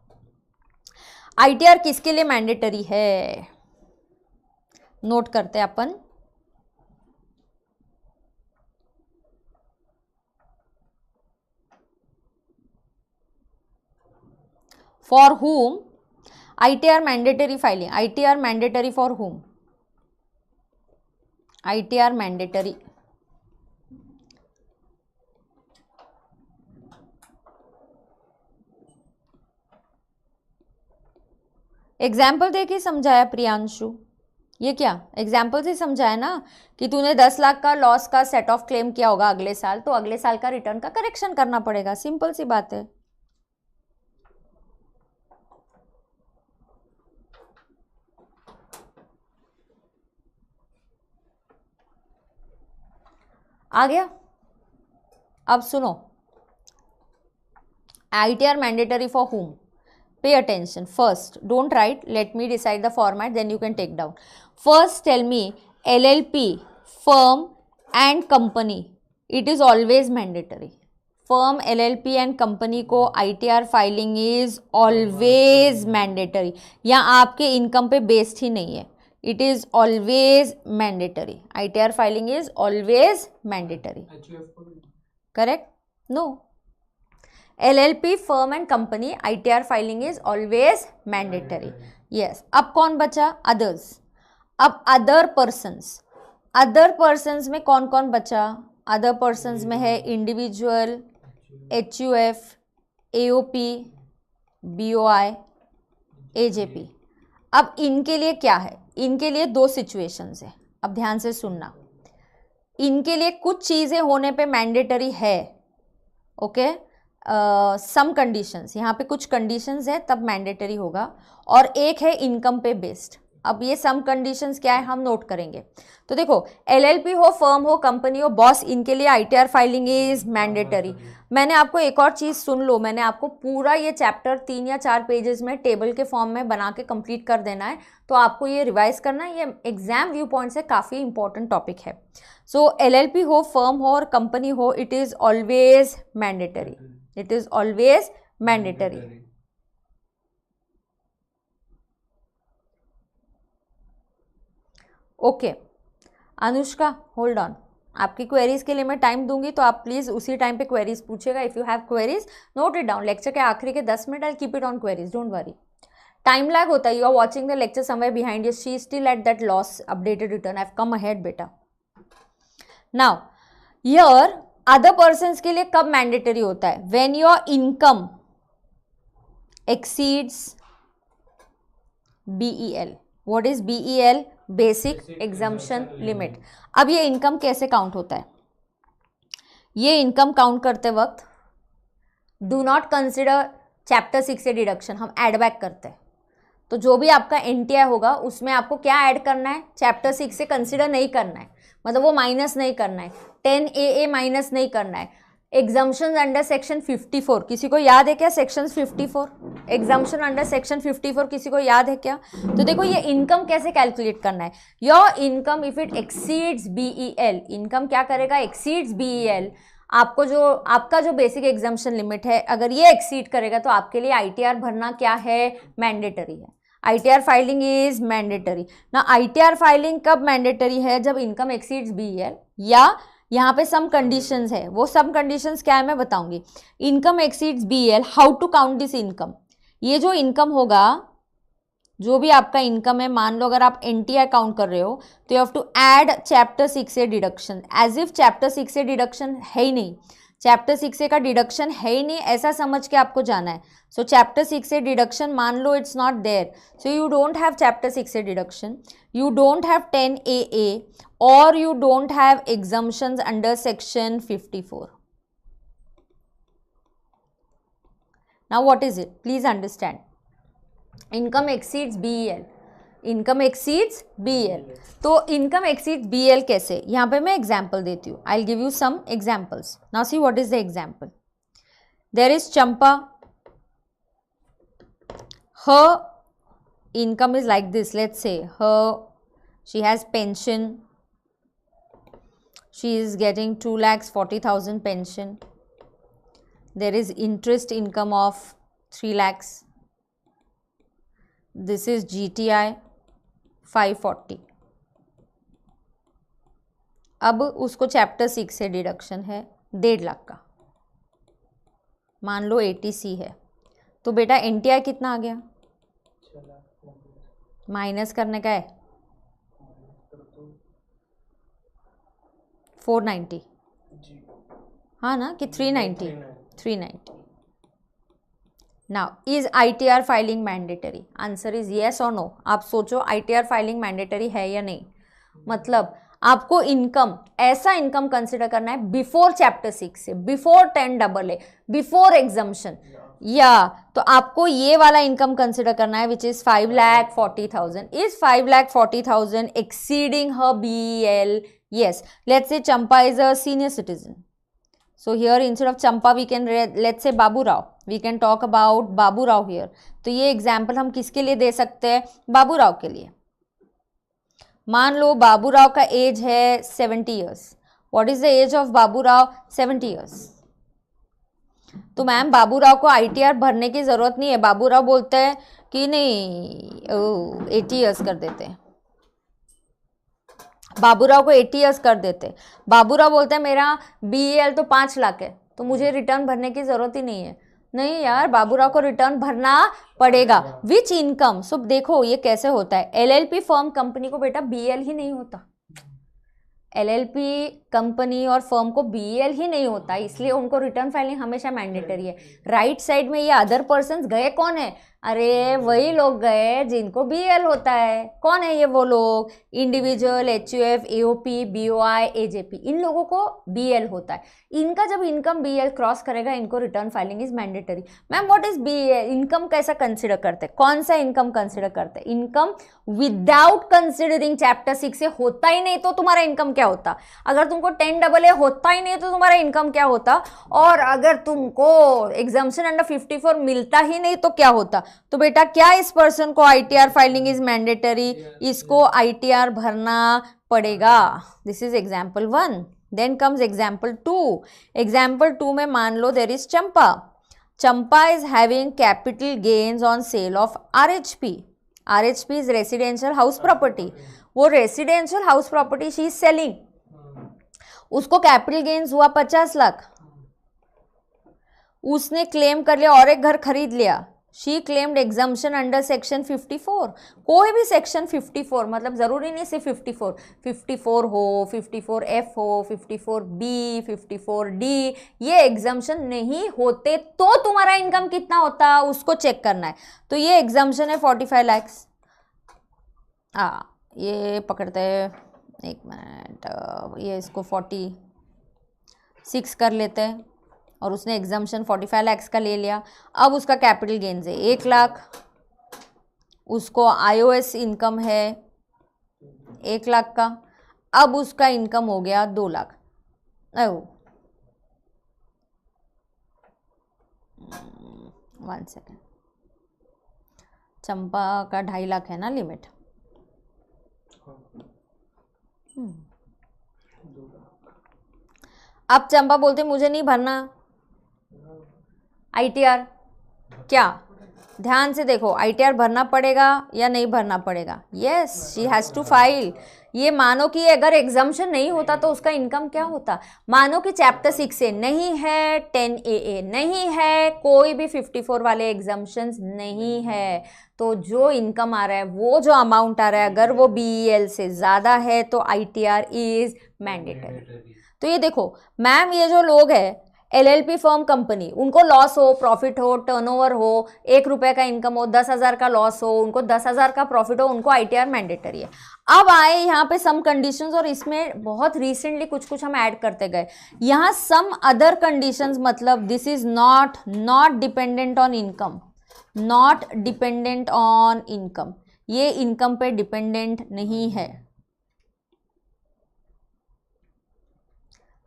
S5: ITR किसके लिए मैंडेटरी है, नोट करते हैं अपन। For whom ITR mandatory filing, ITR mandatory for whom? ITR mandatory example दे के समझाया प्रियांशु, ये क्या एग्जाम्पल से समझाया ना कि तूने 10 लाख का लॉस का सेट ऑफ क्लेम किया होगा अगले साल, तो अगले साल का रिटर्न का करेक्शन करना पड़ेगा, सिंपल सी बात है। आ गया? अब सुनो, ITR mandatory for whom? Pay attention. First, don't write. Let me decide the format, then you can take down. First, tell me LLP, firm and company. It is always mandatory. Firm, LLP and company को ITR filing is always mandatory. यहाँ आपके income पे based ही नहीं है. It is always mandatory. ITR filing is always mandatory. Correct? No. LLP, firm and company, ITR filing is always mandatory. Yes. अब कौन बचा? Others. अब other persons. Other persons में कौन कौन बचा? Other persons में है individual, HUF, AOP, BOI, AJP. अब इनके लिए क्या है? इनके लिए दो सिचुएशंस है, अब ध्यान से सुनना। इनके लिए कुछ चीज़ें होने पे मैंडेटरी है, ओके? सम कंडीशंस, यहाँ पे कुछ कंडीशंस है तब मैंडेटरी होगा, और एक है इनकम पे बेस्ड। अब ये सम कंडीशंस क्या है हम नोट करेंगे। तो देखो, LLP हो, फर्म हो, कंपनी हो, बॉस, इनके लिए ITR फाइलिंग इज मैंडेटरी। मैंने आपको एक और चीज़ सुन लो, मैंने आपको पूरा ये चैप्टर 3 या 4 पेजेस में टेबल के फॉर्म में बना के कंप्लीट कर देना है, तो आपको ये रिवाइज करना है, ये एग्जाम व्यू पॉइंट से काफ़ी इंपॉर्टेंट टॉपिक है। सो LLP हो, फर्म हो और कंपनी हो, it is always mandatory, it is always mandatory. Okay Anushka, hold on, आपकी क्वेरीज के लिए मैं टाइम दूंगी, तो आप प्लीज़ उसी टाइम पे क्वेरीज पूछेगा। If you have queries, note it down. Lecture के आखिरी के 10 minute I keep it on queries, don't worry. Time lag होता है, you are watching the lecture somewhere behind you, she still at that loss updated return, I have come ahead बेटा। Now here other persons के लिए कब mandatory होता है? When your income exceeds BEL। What is BEL? Basic exemption limit. अब ये income कैसे count होता है? ये इनकम काउंट करते वक्त डू नॉट कंसिडर चैप्टर 6 से डिडक्शन, हम ऐड बैक करते हैं। तो जो भी आपका NTI होगा उसमें आपको क्या ऐड करना है? चैप्टर 6 से कंसिडर नहीं करना है, मतलब वो माइनस नहीं करना है, 10AA माइनस नहीं करना है। एग्जाम्पशन अंडर सेक्शन 54 किसी को याद है क्या? सेक्शन 54 एग्जाम्पशन अंडर सेक्शन 54 किसी को याद है क्या? तो देखो ये इनकम कैसे कैलकुलेट करना है। Your income if it exceeds BEL, income क्या करेगा? Exceeds BEL। आपका जो बेसिक एग्जाम्पशन लिमिट है अगर ये एक्सीड करेगा तो आपके लिए ITR भरना क्या है? मैंडेटरी है। ITR फाइलिंग इज मैंडेटरी ना। ITR फाइलिंग कब मैंडेटरी है? जब इनकम एक्सीड्स BEL, या यहाँ पे सम कंडीशंस है। वो सम कंडीशंस क्या है मैं बताऊंगी। Income exceeds BEL, how to count this income? ये जो इनकम होगा, जो भी आपका इनकम है, मान लो अगर आप NTI काउंट कर रहे हो तो you have to add chapter 6A deduction. As if chapter 6A deduction है ही नहीं, चैप्टर 6A का डिडक्शन है ही नहीं ऐसा समझ के आपको जाना है। सो चैप्टर 6A डिडक्शन मान लो it's not there, so you don't have chapter 6A deduction, you don't have 10AA, or you don't have exemptions under section 54. Now what is it? Please understand. Income exceeds BEL. Income exceeds BEL. तो income exceeds BEL कैसे? यहाँ पे मैं example देती हूँ. I'll give you some examples. Now see what is the example. There is Champa. Her income is like this. Let's say she has pension. She is getting 2,40,000 pension. There is interest income of 3 lakhs. This is GTI 540. अब उसको chapter 6 से deduction है 1.5 लाख का, मान लो 80C है। तो बेटा NTI कितना आ गया? माइनस करने का है 490, हाँ ना कि 390? 390. Now is ITR filing mandatory? Answer is yes or no. आप सोचो ITR filing mandatory है या नहीं। मतलब आपको इनकम, ऐसा इनकम कंसिडर करना है बिफोर चैप्टर 6 से, बिफोर 10AA, बिफोर एग्जम्पशन, या तो आपको ये वाला इनकम कंसिडर करना है which is 5,40,000. Is 5,40,000 exceeding her BEL? Yes, let's say Champa is a senior citizen. So here instead of Champa we can let's say Babu Rao. We can talk about Babu Rao here. तो ये example हम किसके लिए दे सकते हैं? बाबू राव के लिए। मान लो बाबू राव का एज है 70 years. What is the age of Babu Rao? 70 years. तो मैम बाबू राव को ITR भरने की जरूरत नहीं है। बाबू राव बोलते हैं कि नहीं 80 years कर देते हैं, बाबूराव को 80 years कर देते। बाबूराव बोलते हैं मेरा BEL तो 5 लाख है तो मुझे रिटर्न भरने की जरूरत ही नहीं है। नहीं यार, बाबूराव को रिटर्न भरना पड़ेगा। विच इनकम? सो देखो ये कैसे होता है। LLP फर्म कंपनी को बेटा BEL ही नहीं होता। LLP कंपनी और फर्म को BEL ही नहीं होता, इसलिए उनको रिटर्न फाइलिंग हमेशा मैंडेटरी है। राइट साइड में ये अदर पर्सन्स गए कौन है? अरे वही लोग गए जिनको BEL होता है। कौन है ये वो लोग? Individual, HUF, AOP, BOI, AJP, इन लोगों को BEL होता है। इनका जब इनकम BEL क्रॉस करेगा इनको return filing is mandatory. Ma'am what is BEL? Income कैसा कंसिडर करते हैं? कौन सा इनकम कंसिडर करते हैं? इनकम विदाउट कंसिडरिंग चैप्टर 6 से होता ही नहीं तो तुम्हारा इनकम क्या होता? अगर तुमको 10AA होता ही नहीं तो तुम्हारा इनकम क्या होता? और अगर तुमको एग्जाम्पशन अंडर 54 मिलता ही नहीं तो क्या होता? तो बेटा क्या इस पर्सन को ITR फाइलिंग इज मैंडेटरी? इसको ITR भरना पड़ेगा। This is example 1। Then comes example 2। Example 2 में मान लो there is Champa. Champa is having capital gains on sale of RHP। RHP is residential house property. वो residential house property she is selling, उसको capital gains हुआ 50 लाख। उसने claim कर लिया और एक घर खरीद लिया। She claimed exemption under section 54। कोई भी सेक्शन 54, मतलब जरूरी नहीं सिर्फ 54 हो, 54F हो, 54B, 54D, ये एग्जाम्पशन नहीं होते तो तुम्हारा इनकम कितना होता उसको चेक करना है। तो ये एग्जाम्पशन है 45 lakhs। ये पकड़ते हैं, एक मिनट, ये इसको 46 कर लेते हैं और उसने एग्जाम्पशन 45 lakhs का ले लिया। अब उसका कैपिटल गेन्स है 1 लाख, उसको IOS इनकम है 1 लाख का। अब उसका इनकम हो गया 2 लाख। 1 सेकेंड, चंपा का 2.5 लाख है ना लिमिट। अब चंपा बोलते मुझे नहीं भरना आईटीआर, क्या ध्यान से देखो, आईटीआर भरना पड़ेगा या नहीं भरना पड़ेगा? Yes, she has to file. ये मानो कि अगर एग्जाम्शन नहीं होता तो उसका इनकम क्या होता? मानो कि चैप्टर 6 से नहीं है, 10AA नहीं है, कोई भी 54 वाले एग्जाम्शंस नहीं है, तो जो इनकम आ रहा है, वो जो अमाउंट आ रहा है, अगर वो BEL से ज़्यादा है तो ITR इज मैंडेटरी। तो ये देखो मैम, ये जो लोग हैं LLP फर्म कंपनी, उनको लॉस हो, प्रॉफिट हो, टर्नओवर हो, 1 रुपये का इनकम हो, 10,000 का लॉस हो, उनको 10,000 का प्रॉफिट हो, उनको ITR मैंडेटरी है। अब आए यहाँ पे सम कंडीशंस, और इसमें बहुत रिसेंटली कुछ कुछ हम ऐड करते गए। यहाँ सम अदर कंडीशंस मतलब this is not dependent on income, not dependent on income, ये इनकम पे डिपेंडेंट नहीं है।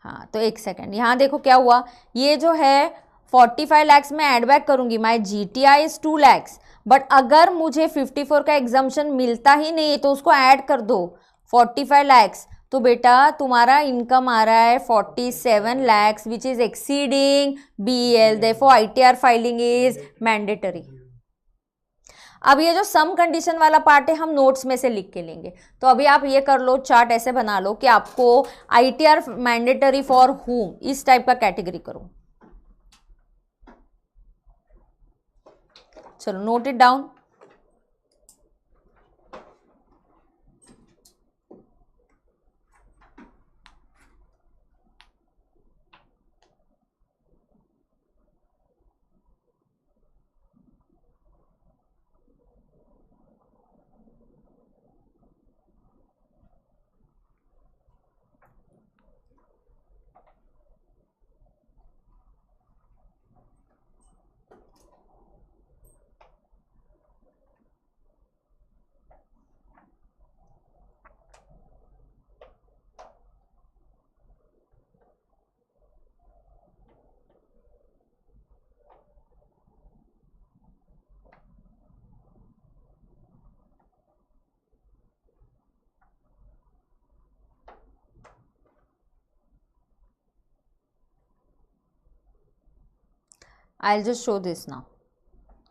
S5: हाँ, तो 1 सेकेंड, यहाँ देखो क्या हुआ, ये जो है 45 लैक्स में एड बैक करूंगी, माई GTI इज 2 लैक्स, बट अगर मुझे 54 का एग्जाम्शन मिलता ही नहीं तो उसको ऐड कर दो 45 लैक्स, तो बेटा तुम्हारा इनकम आ रहा है 47 lakhs which is exceeding BEL, therefore ITR filing is mandatory. अब ये जो सम कंडीशन वाला पार्ट है हम नोट्स में से लिख के लेंगे, तो अभी आप ये कर लो, चार्ट ऐसे बना लो कि आपको ITR मैंडेटरी फॉर हुम, इस टाइप का कैटेगरी करो। चलो note it down. I just show this now,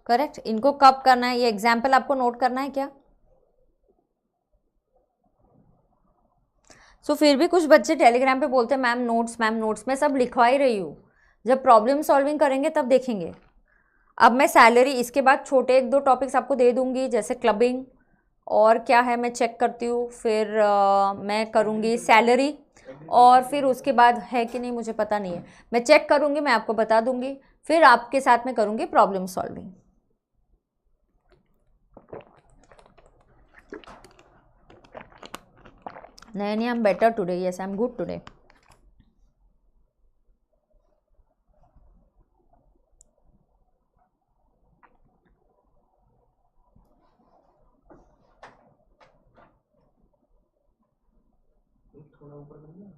S5: correct. इनको कब करना है, ये एग्जाम्पल आपको नोट करना है क्या? सो फिर भी कुछ बच्चे टेलीग्राम पे बोलते हैं मैम नोट्स, मैम नोट्स, मैं सब लिखवा ही रही हूँ, जब प्रॉब्लम सॉल्विंग करेंगे तब देखेंगे। अब मैं सैलरी, इसके बाद छोटे 1-2 टॉपिक्स आपको दे दूंगी, जैसे क्लबिंग और क्या है मैं चेक करती हूँ, फिर मैं करूँगी सैलरी, और फिर उसके बाद है कि नहीं मुझे पता नहीं है, मैं चेक करूँगी, मैं आपको बता दूंगी, फिर आपके साथ में करूँगी problem solving. Nayani, I'm better today. Yes, I'm good today.
S6: थोड़ा ऊपर कर दिया।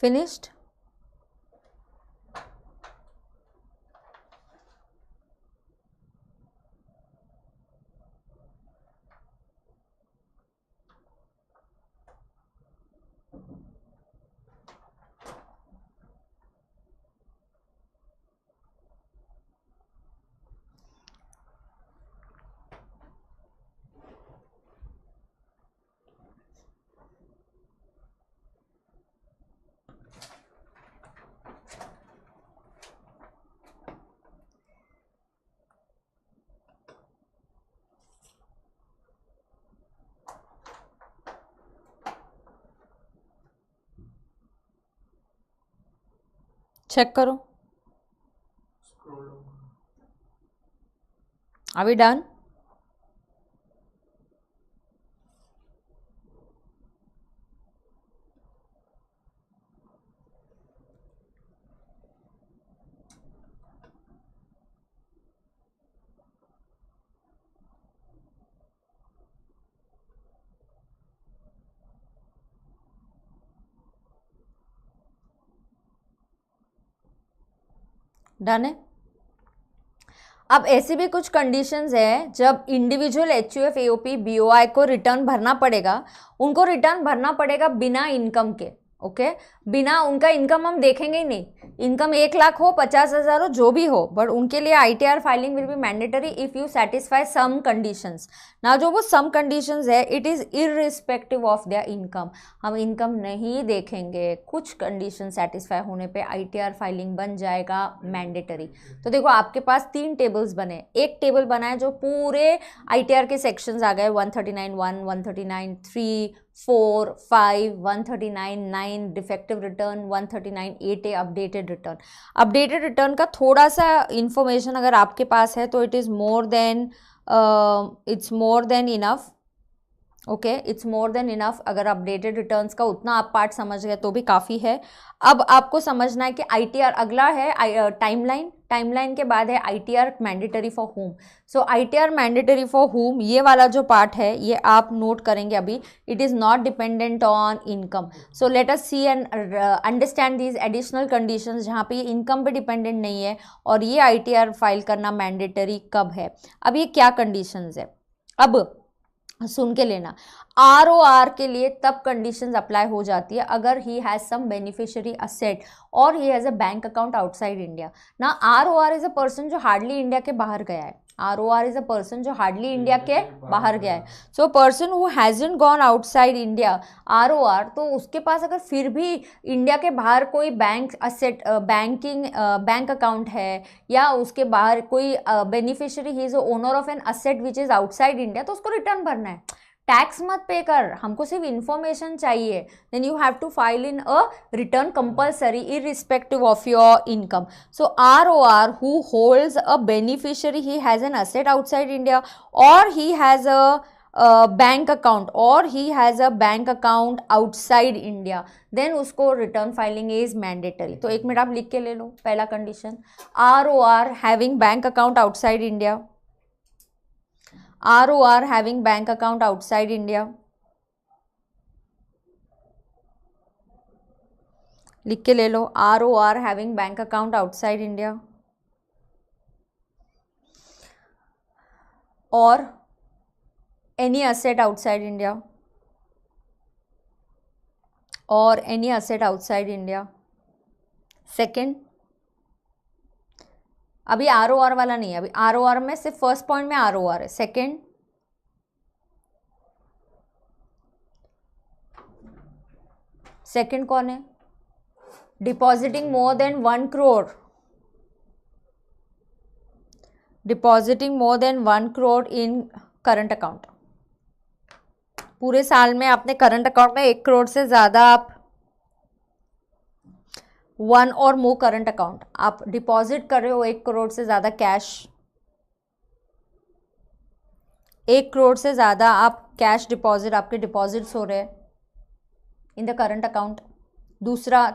S5: Finished? चेक करो,
S6: स्क्रॉल डाउन।
S5: अभी डन। डन है। अब ऐसी भी कुछ कंडीशंस है जब इंडिविजुअल HUF AOP BOI को रिटर्न भरना पड़ेगा, उनको रिटर्न भरना पड़ेगा बिना इनकम के। ओके बिना उनका इनकम हम देखेंगे ही नहीं, इनकम 1 लाख हो 50,000 हो जो भी हो, बट उनके लिए ITR filing will be mandatory if you satisfy some conditions. ना जो वो सम कंडीशंस है it is irrespective of their income, हम इनकम नहीं देखेंगे, कुछ कंडीशन सेटिस्फाई होने पे ITR फाइलिंग बन जाएगा मैंडेटरी। तो देखो आपके पास 3 टेबल्स बने, एक टेबल बना है जो पूरे ITR के सेक्शंस आ गए 139(1), 139(3), 4, 5, 139(9) defective return, 139(8A) updated return. Updated return का थोड़ा सा इंफॉर्मेशन अगर आपके पास है तो it is more than enough. Okay it's more than enough. अगर अपडेटेड रिटर्न्स का उतना आप पार्ट समझ गए तो भी काफ़ी है। अब आपको समझना है कि ITR अगला है टाइमलाइन, टाइमलाइन के बाद है ITR mandatory for home. So ITR mandatory for home ये वाला जो पार्ट है ये आप नोट करेंगे अभी, it is not dependent on income. So let us see and understand these additional conditions जहाँ पे ये इनकम पे डिपेंडेंट नहीं है और ये ITR फाइल करना मैंडेटरी कब है। अब ये क्या कंडीशंस है अब सुन के लेना। ROR के लिए तब कंडीशंस अप्लाई हो जाती है अगर he has some beneficiary asset और he has a bank account outside India. ना ROR इज अ पर्सन जो हार्डली इंडिया के बाहर गया है, ROR इज अ पर्सन जो हार्डली इंडिया के बाहर गया है। So person who hasn't gone outside India ROR, तो उसके पास अगर फिर भी इंडिया के बाहर कोई बैंक असेट बैंक अकाउंट है या उसके बाहर कोई beneficiary he is owner of an asset which is outside India, तो उसको रिटर्न भरना है। टैक्स मत पे कर, हमको सिर्फ इंफॉर्मेशन चाहिए। Then you have to file in a return compulsory irrespective of your income. So ROR who holds a beneficiary, he has an asset outside India or he has a bank account और he has a bank account outside India, then उसको return filing is mandatory. तो 1 minute आप लिख के ले लो। पहला condition ROR having bank account outside India, ROR having bank account outside India, लिख के ले लो। ROR having bank account outside India और any asset outside India और any asset outside India। Second अभी ROR वाला नहीं है, अभी ROR में सिर्फ फर्स्ट पॉइंट में ROR है। सेकेंड कौन है? Depositing more than 1 crore, depositing more than 1 crore in current account. पूरे साल में अपने करंट अकाउंट में 1 करोड़ से ज़्यादा आप 1 और मोर करंट अकाउंट आप डिपॉजिट कर रहे हो, 1 करोड़ से ज़्यादा कैश, 1 करोड़ से ज़्यादा आप कैश डिपॉजिट, आपके डिपॉजिट्स हो रहे हैं इन द करंट अकाउंट।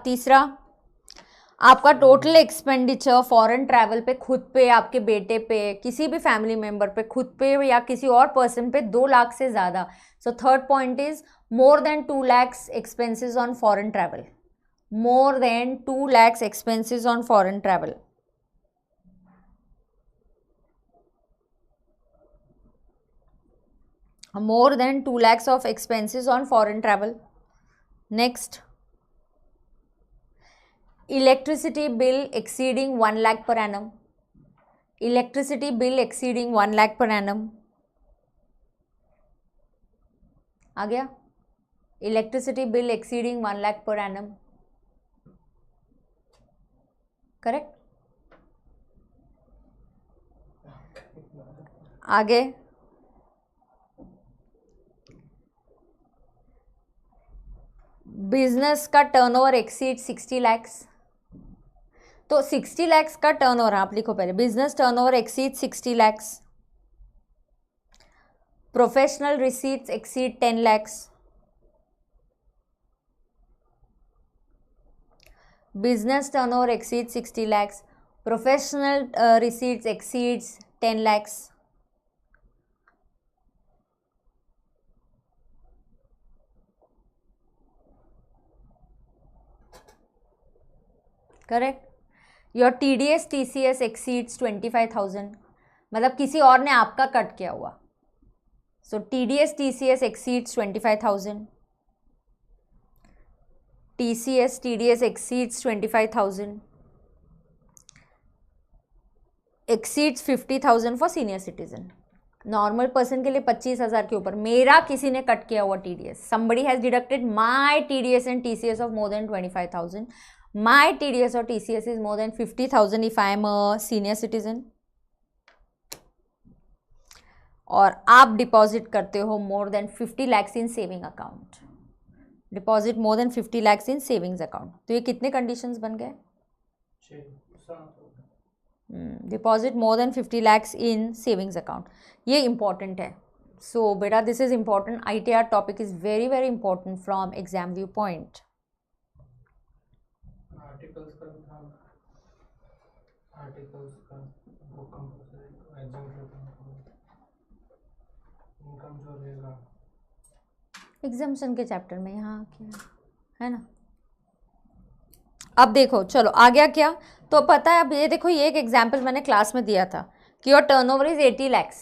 S5: तीसरा आपका टोटल एक्सपेंडिचर फॉरेन ट्रैवल पे, खुद पे, आपके बेटे पे, किसी भी फैमिली मेंबर पे, खुद पे या किसी और पर्सन पे 2 लाख से ज़्यादा। So third point is more than 2 lakhs expenses on foreign travel, more than 2 lakhs expenses on foreign travel। more than 2 lakhs of expenses on foreign travel। next, electricity bill exceeding 1 lakh per annum, electricity bill exceeding 1 lakh per annum आ गया, electricity bill exceeding 1 lakh per annum, correct. आगे business का turnover exceed 60 lakhs, तो 60 lakhs का turnover, आप लिखो पहले, business turnover exceed 60 lakhs, professional receipts exceed 10 lakhs, business turnover exceeds 60 lakhs, professional receipts exceeds 10 lakhs, correct. Your TDS TCS exceeds 25,000, मतलब किसी और ने आपका कट किया हुआ, so TDS TCS exceeds 25,000, TCS TDS exceeds 25,000, exceeds 50,000 for senior citizen. Normal person के लिए 25,000 के ऊपर, मेरा किसी ने कट किया हुआ TDS, somebody has deducted my TDS and TCS of more than 25,000, my TDS or TCS is more than 50,000 if I am a senior citizen, और आप डिपॉजिट करते हो more than 50 lakhs in saving account, deposit more than 50 lakhs in savings account, तो ये कितने conditions बन गए? Deposit more than 50 lakhs इन savings account, ये इंपॉर्टेंट है. सो बेटा this is important, ITR topic is very very important from exam view point.
S6: Articles का वो कंपल्सरी इनकम जो रहेगा
S5: एग्जाम्शन के चैप्टर में, यहाँ क्या है ना. अब देखो चलो आ गया क्या, तो पता है अब ये देखो, ये एक एग्जाम्पल मैंने क्लास में दिया था कि your turnover is 80 lakhs,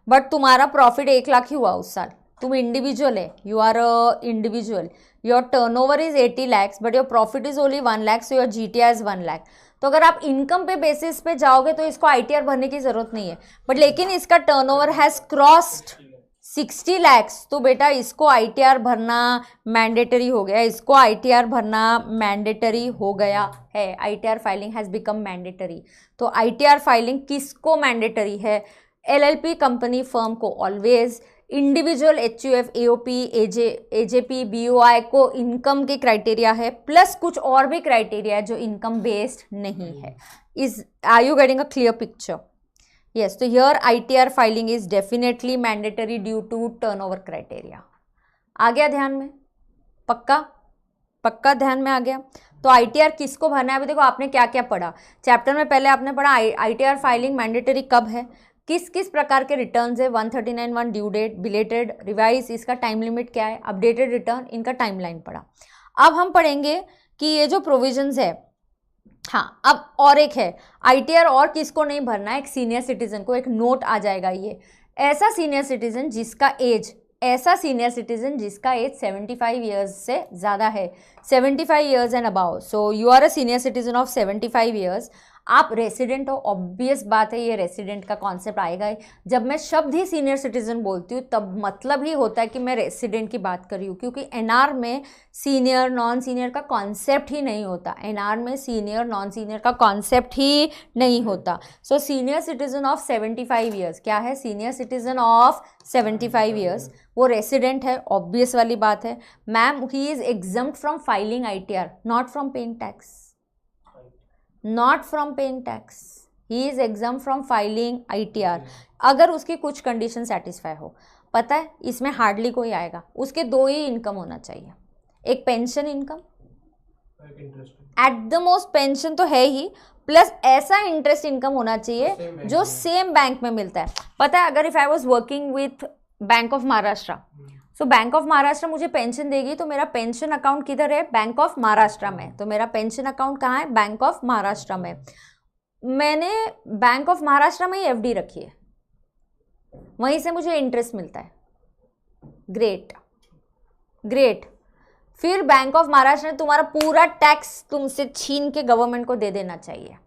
S5: but तुम्हारा प्रॉफिट 1 लाख ही हुआ उस साल, तुम इंडिविजुअल है, you are a individual, your turnover is 80 lakhs but your profit is only 1 lakh, so your GTI is 1 lakh. तो अगर आप इनकम पे बेसिस पे जाओगे तो इसको ITR भरने की जरूरत नहीं है, बट लेकिन इसका टर्नओवर हैज क्रॉस्ड 60 lakhs, तो बेटा इसको ITR भरना मैंडेटरी हो गया, इसको ITR भरना मैंडेटरी हो गया है. ITR filing has become mandatory. तो ITR फाइलिंग किसको मैंडेटरी है? LLP कंपनी फर्म को always, individual HUF AOP AJP BOI को इनकम के क्राइटेरिया है, प्लस कुछ और भी क्राइटेरिया है जो इनकम बेस्ड नहीं है. Is are you getting a clear picture? Yes, so here ITR filing is definitely mandatory due to turnover criteria. आ गया ध्यान में? पक्का ध्यान में आ गया. तो ITR किसको भरना है? अभी देखो आपने क्या क्या पढ़ा चैप्टर में, पहले आपने पढ़ा ITR फाइलिंग मैंडेटरी कब है, किस किस प्रकार के रिटर्न्स है, 139(1) ड्यू डेट, बिलेटेड, रिवाइज, इसका टाइम लिमिट क्या है, अपडेटेड रिटर्न, इनका टाइमलाइन पढ़ा. अब हम पढ़ेंगे कि ये जो प्रोविजंस है, हाँ अब और एक है ITR और किसको नहीं भरना है, एक सीनियर सिटीजन को एक नोट आ जाएगा. ये ऐसा सीनियर सिटीजन जिसका एज 75 ईयर्स से ज़्यादा है, 75 years and above. So you are a senior citizen of 75 years, आप रेसिडेंट हो, ऑब्वियस बात है ये रेसिडेंट का कॉन्सेप्ट आएगा ही. जब मैं शब्द ही सीनियर सिटीजन बोलती हूँ तब मतलब ही होता है कि मैं रेसिडेंट की बात कर रही हूँ, क्योंकि NR में सीनियर नॉन सीनियर का कॉन्सेप्ट ही नहीं होता. NR में सीनियर नॉन सीनियर का कॉन्सेप्ट ही नहीं होता. So senior citizen of 75 years क्या है? सीनियर सिटीजन ऑफ 75 ईयर्स, वो रेसिडेंट है, ऑब्वियस वाली बात है. Ma'am he is exempt from filing ITR, not from paying tax, not from paying tax, he is exam from filing ITR अगर उसकी कुछ कंडीशन सेटिस्फाई हो. पता है इसमें हार्डली कोई आएगा, उसके 2 ही इनकम होना चाहिए, एक pension income, at the most pension तो है ही, प्लस ऐसा इंटरेस्ट इनकम होना चाहिए जो सेम बैंक में मिलता है. पता है अगर if I was working with bank of Maharashtra, so bank of Maharashtra मुझे पेंशन देगी, तो मेरा पेंशन अकाउंट किधर है? बैंक ऑफ महाराष्ट्र में. तो मेरा पेंशन अकाउंट कहाँ है? बैंक ऑफ महाराष्ट्र में. मैंने बैंक ऑफ महाराष्ट्र में ही FD रखी है, वहीं से मुझे इंटरेस्ट मिलता है. ग्रेट. फिर बैंक ऑफ महाराष्ट्र ने तुम्हारा पूरा टैक्स तुमसे छीन के गवर्नमेंट को दे देना चाहिए.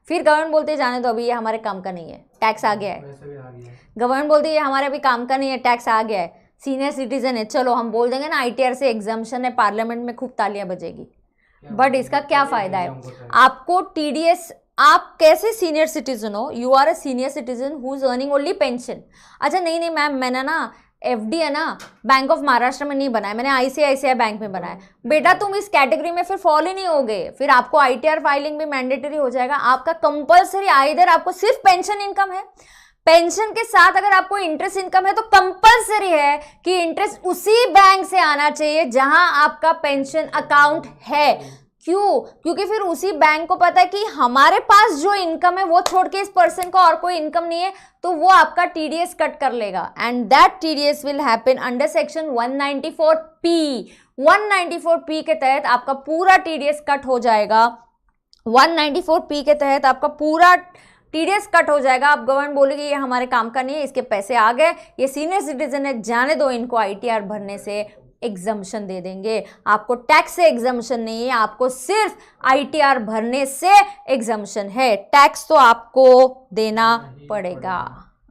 S5: फिर गवर्नमेंट बोलते जाने दो, अभी ये हमारे काम का नहीं है, टैक्स आ गया है. गवर्नमेंट बोलती है ये हमारे अभी काम का नहीं है, टैक्स आ गया है. सीनियर सिटीजन है, चलो हम बोल देंगे ना ITR से एग्जाम्पशन है, पार्लियामेंट में खूब तालियां बजेगी, बट इसका क्या फायदा है आपको? TDS, आप कैसे सीनियर सिटीजन हो? You are a senior citizen who is earning only pension. अच्छा नहीं मैम, मैंने ना एफडी है ना, बैंक ऑफ महाराष्ट्र में नहीं बनाया, मैंने आईसीआईसीआई बैंक में बनाया। बेटा तुम इस कैटेगरी में फिर फॉल ही नहीं होगे, फिर आपको आईटीआर फाइलिंग भी मैंडेटरी हो जाएगा। आपका कंपलसरी आइदर आपको सिर्फ पेंशन इनकम है, पेंशन के साथ अगर आपको इंटरेस्ट इनकम है तो कंपलसरी है कि इंटरेस्ट उसी बैंक से आना चाहिए जहां आपका पेंशन अकाउंट है। क्यों? क्योंकि फिर उसी बैंक को पता है कि हमारे पास जो इनकम है वो छोड़ के इस पर्सन को और कोई इनकम नहीं है, तो वो आपका टीडीएस कट कर लेगा। And that TDS will happen under section 194P। 194P के तहत आपका पूरा टीडीएस कट हो जाएगा। 194P के तहत आपका पूरा टीडीएस कट हो जाएगा। आप गवर्नमेंट बोलेगी ये हमारे काम का नहीं है, इसके पैसे आ गए, ये सीनियर सिटीजन है, जाने दो इनको, आईटीआर भरने से एग्जम्पशन दे देंगे। आपको टैक्स से एग्जम्पशन नहीं है, आपको सिर्फ आईटीआर भरने से एग्जम्पशन है। टैक्स तो आपको देना पड़ेगा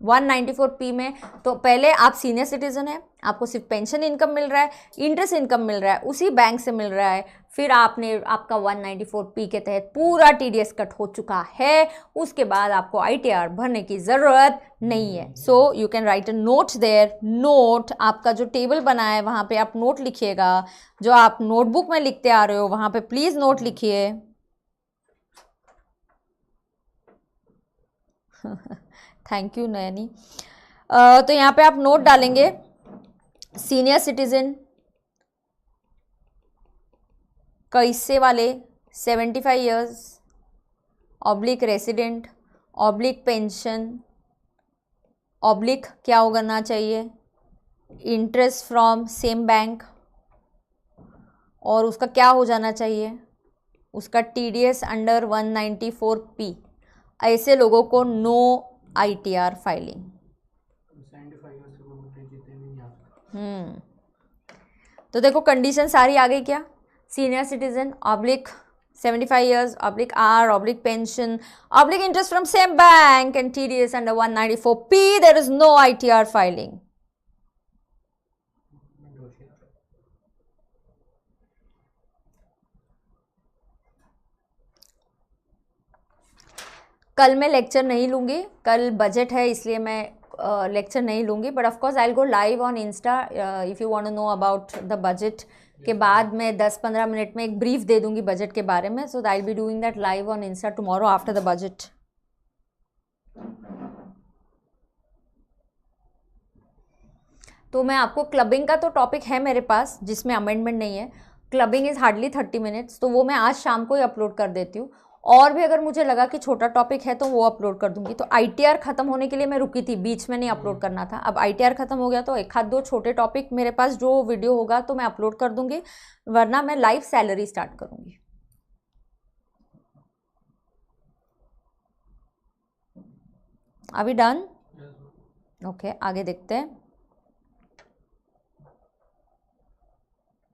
S5: 194P में। तो पहले आप सीनियर सिटीजन है, आपको सिर्फ पेंशन इनकम मिल रहा है, इंटरेस्ट इनकम मिल रहा है, उसी बैंक से मिल रहा है, फिर आपका 194P के तहत पूरा टीडीएस कट हो चुका है, उसके बाद आपको आईटीआर भरने की ज़रूरत नहीं है। So you can write a note there. Note, आपका जो टेबल बना है वहाँ पे आप नोट लिखिएगा, जो आप नोटबुक में लिखते आ रहे हो वहाँ पे प्लीज़ नोट लिखिए। Thank you Nayani. तो यहाँ पे आप नोट डालेंगे, सीनियर सिटीजन कैसे वाले 75 years oblique resident oblique pension oblique क्या हो करना चाहिए, इंटरेस्ट फ्रॉम सेम बैंक, और उसका क्या हो जाना चाहिए, उसका टीडीएस अंडर 194P। ऐसे लोगों को नो आईटीआर फाइलिंग।
S6: 75 ईयर्स से वो जीते नहीं यहाँ।
S5: तो देखो कंडीशन सारी आ गई क्या, senior citizen oblique 75 years oblique are oblique pension oblique interest from same bank and TDS under 194P, there is no ITR filing. कल मैं लेक्चर नहीं लूँगी, कल बजट है इसलिए मैं लेक्चर नहीं लूँगी, but of course I will go live on insta if you want to know about the budget. के बाद मैं 10-15 मिनट में एक ब्रीफ दे दूँगी बजट के बारे में, so I will be doing that live on insta tomorrow after the budget. तो मैं आपको क्लबिंग का तो टॉपिक है मेरे पास जिसमें अमेंडमेंट नहीं है, क्लबिंग इज़ हार्डली 30 मिनट्स, तो वो मैं आज शाम को ही अपलोड कर देती हूँ। और भी अगर मुझे लगा कि छोटा टॉपिक है तो वो अपलोड कर दूंगी। तो आईटीआर ख़त्म होने के लिए मैं रुकी थी, बीच में नहीं अपलोड करना था। अब आईटीआर ख़त्म हो गया तो एक आध दो छोटे टॉपिक मेरे पास जो वीडियो होगा तो मैं अपलोड कर दूंगी, वरना मैं लाइव सैलरी स्टार्ट करूंगी। अभी डन? ओके, आगे देखते हैं।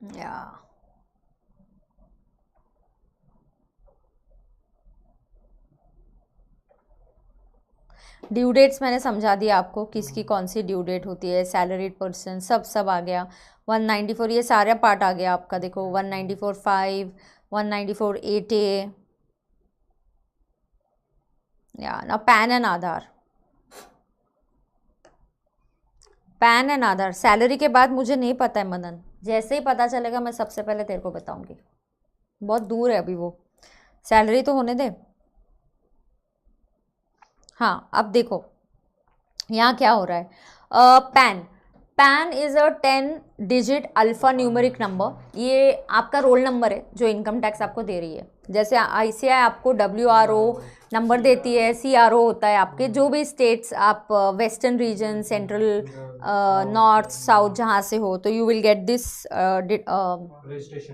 S5: या ड्यू डेट्स मैंने समझा दिया आपको, किसकी कौन सी ड्यू डेट होती है, सैलरीड पर्सन, सब आ गया। 194 ये सारा पार्ट आ गया आपका, देखो 194(5), 194(8A, या ना pan and Aadhaar. Pan and Aadhaar salary के बाद मुझे नहीं पता है मदन, जैसे ही पता चलेगा मैं सबसे पहले तेरे को बताऊंगी। बहुत दूर है अभी वो, सैलरी तो होने दे। हाँ, अब देखो यहाँ क्या हो रहा है। Pan is a 10 digit alpha numeric number. ये आपका रोल नंबर है जो इनकम टैक्स आपको दे रही है। जैसे आईसीआई आपको WRO नंबर देती है, CRO होता है आपके जो भी स्टेट्स आप western region, central, north, south जहाँ से हो, तो you will get this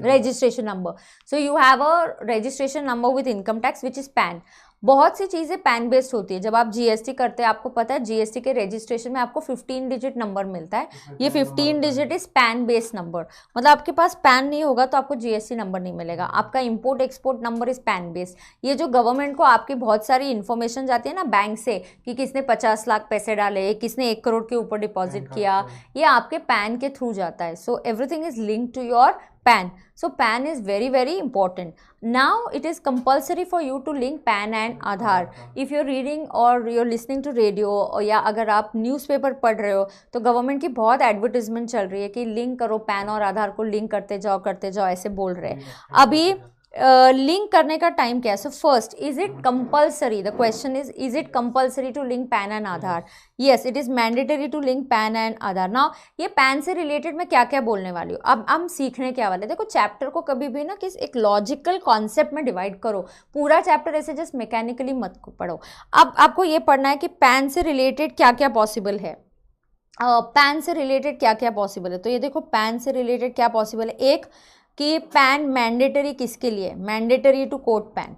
S5: registration number. So you have a registration number with income tax which is pan. बहुत सी चीज़ें पैन बेस्ड होती है। जब आप जीएसटी करते हैं आपको पता है जीएसटी के रजिस्ट्रेशन में आपको 15 डिजिट नंबर मिलता है। ये 15 digit is pan based number, मतलब आपके पास पैन नहीं होगा तो आपको जीएसटी नंबर नहीं मिलेगा। आपका import export number is pan based. ये जो गवर्नमेंट को आपकी बहुत सारी इन्फॉर्मेशन जाती है ना बैंक से कि किसने 50 लाख पैसे डाले, किसने 1 करोड़ के ऊपर डिपॉजिट किया, ये आपके पैन के थ्रू जाता है। So everything is linked to your PAN. So PAN is very very important. Now it is compulsory for you to link PAN and Aadhaar. If you're reading or you're listening to radio और या अगर आप newspaper पढ़ रहे हो तो government की बहुत एडवर्टीजमेंट चल रही है कि लिंक करो, पैन और आधार को लिंक करते जाओ ऐसे बोल रहे हैं. अभी लिंक करने का टाइम क्या है? So first, is it compulsory? The question is it compulsory to link PAN and Aadhaar? Yes, it is mandatory to link PAN and Aadhaar. Now ये पैन से रिलेटेड मैं क्या क्या बोलने वाली हूँ. अब हम सीखने क्या वाले. देखो, चैप्टर को कभी भी ना किस एक लॉजिकल कॉन्सेप्ट में डिवाइड करो. पूरा चैप्टर ऐसे जस्ट मैकेनिकली मत पढ़ो. अब आपको ये पढ़ना है कि पैन से रिलेटेड क्या क्या पॉसिबल है. पैन से रिलेटेड क्या क्या पॉसिबल है. तो ये देखो, पैन से रिलेटेड क्या पॉसिबल है. एक कि पैन मैंडेटरी किसके लिए? Mandatory to quote PAN.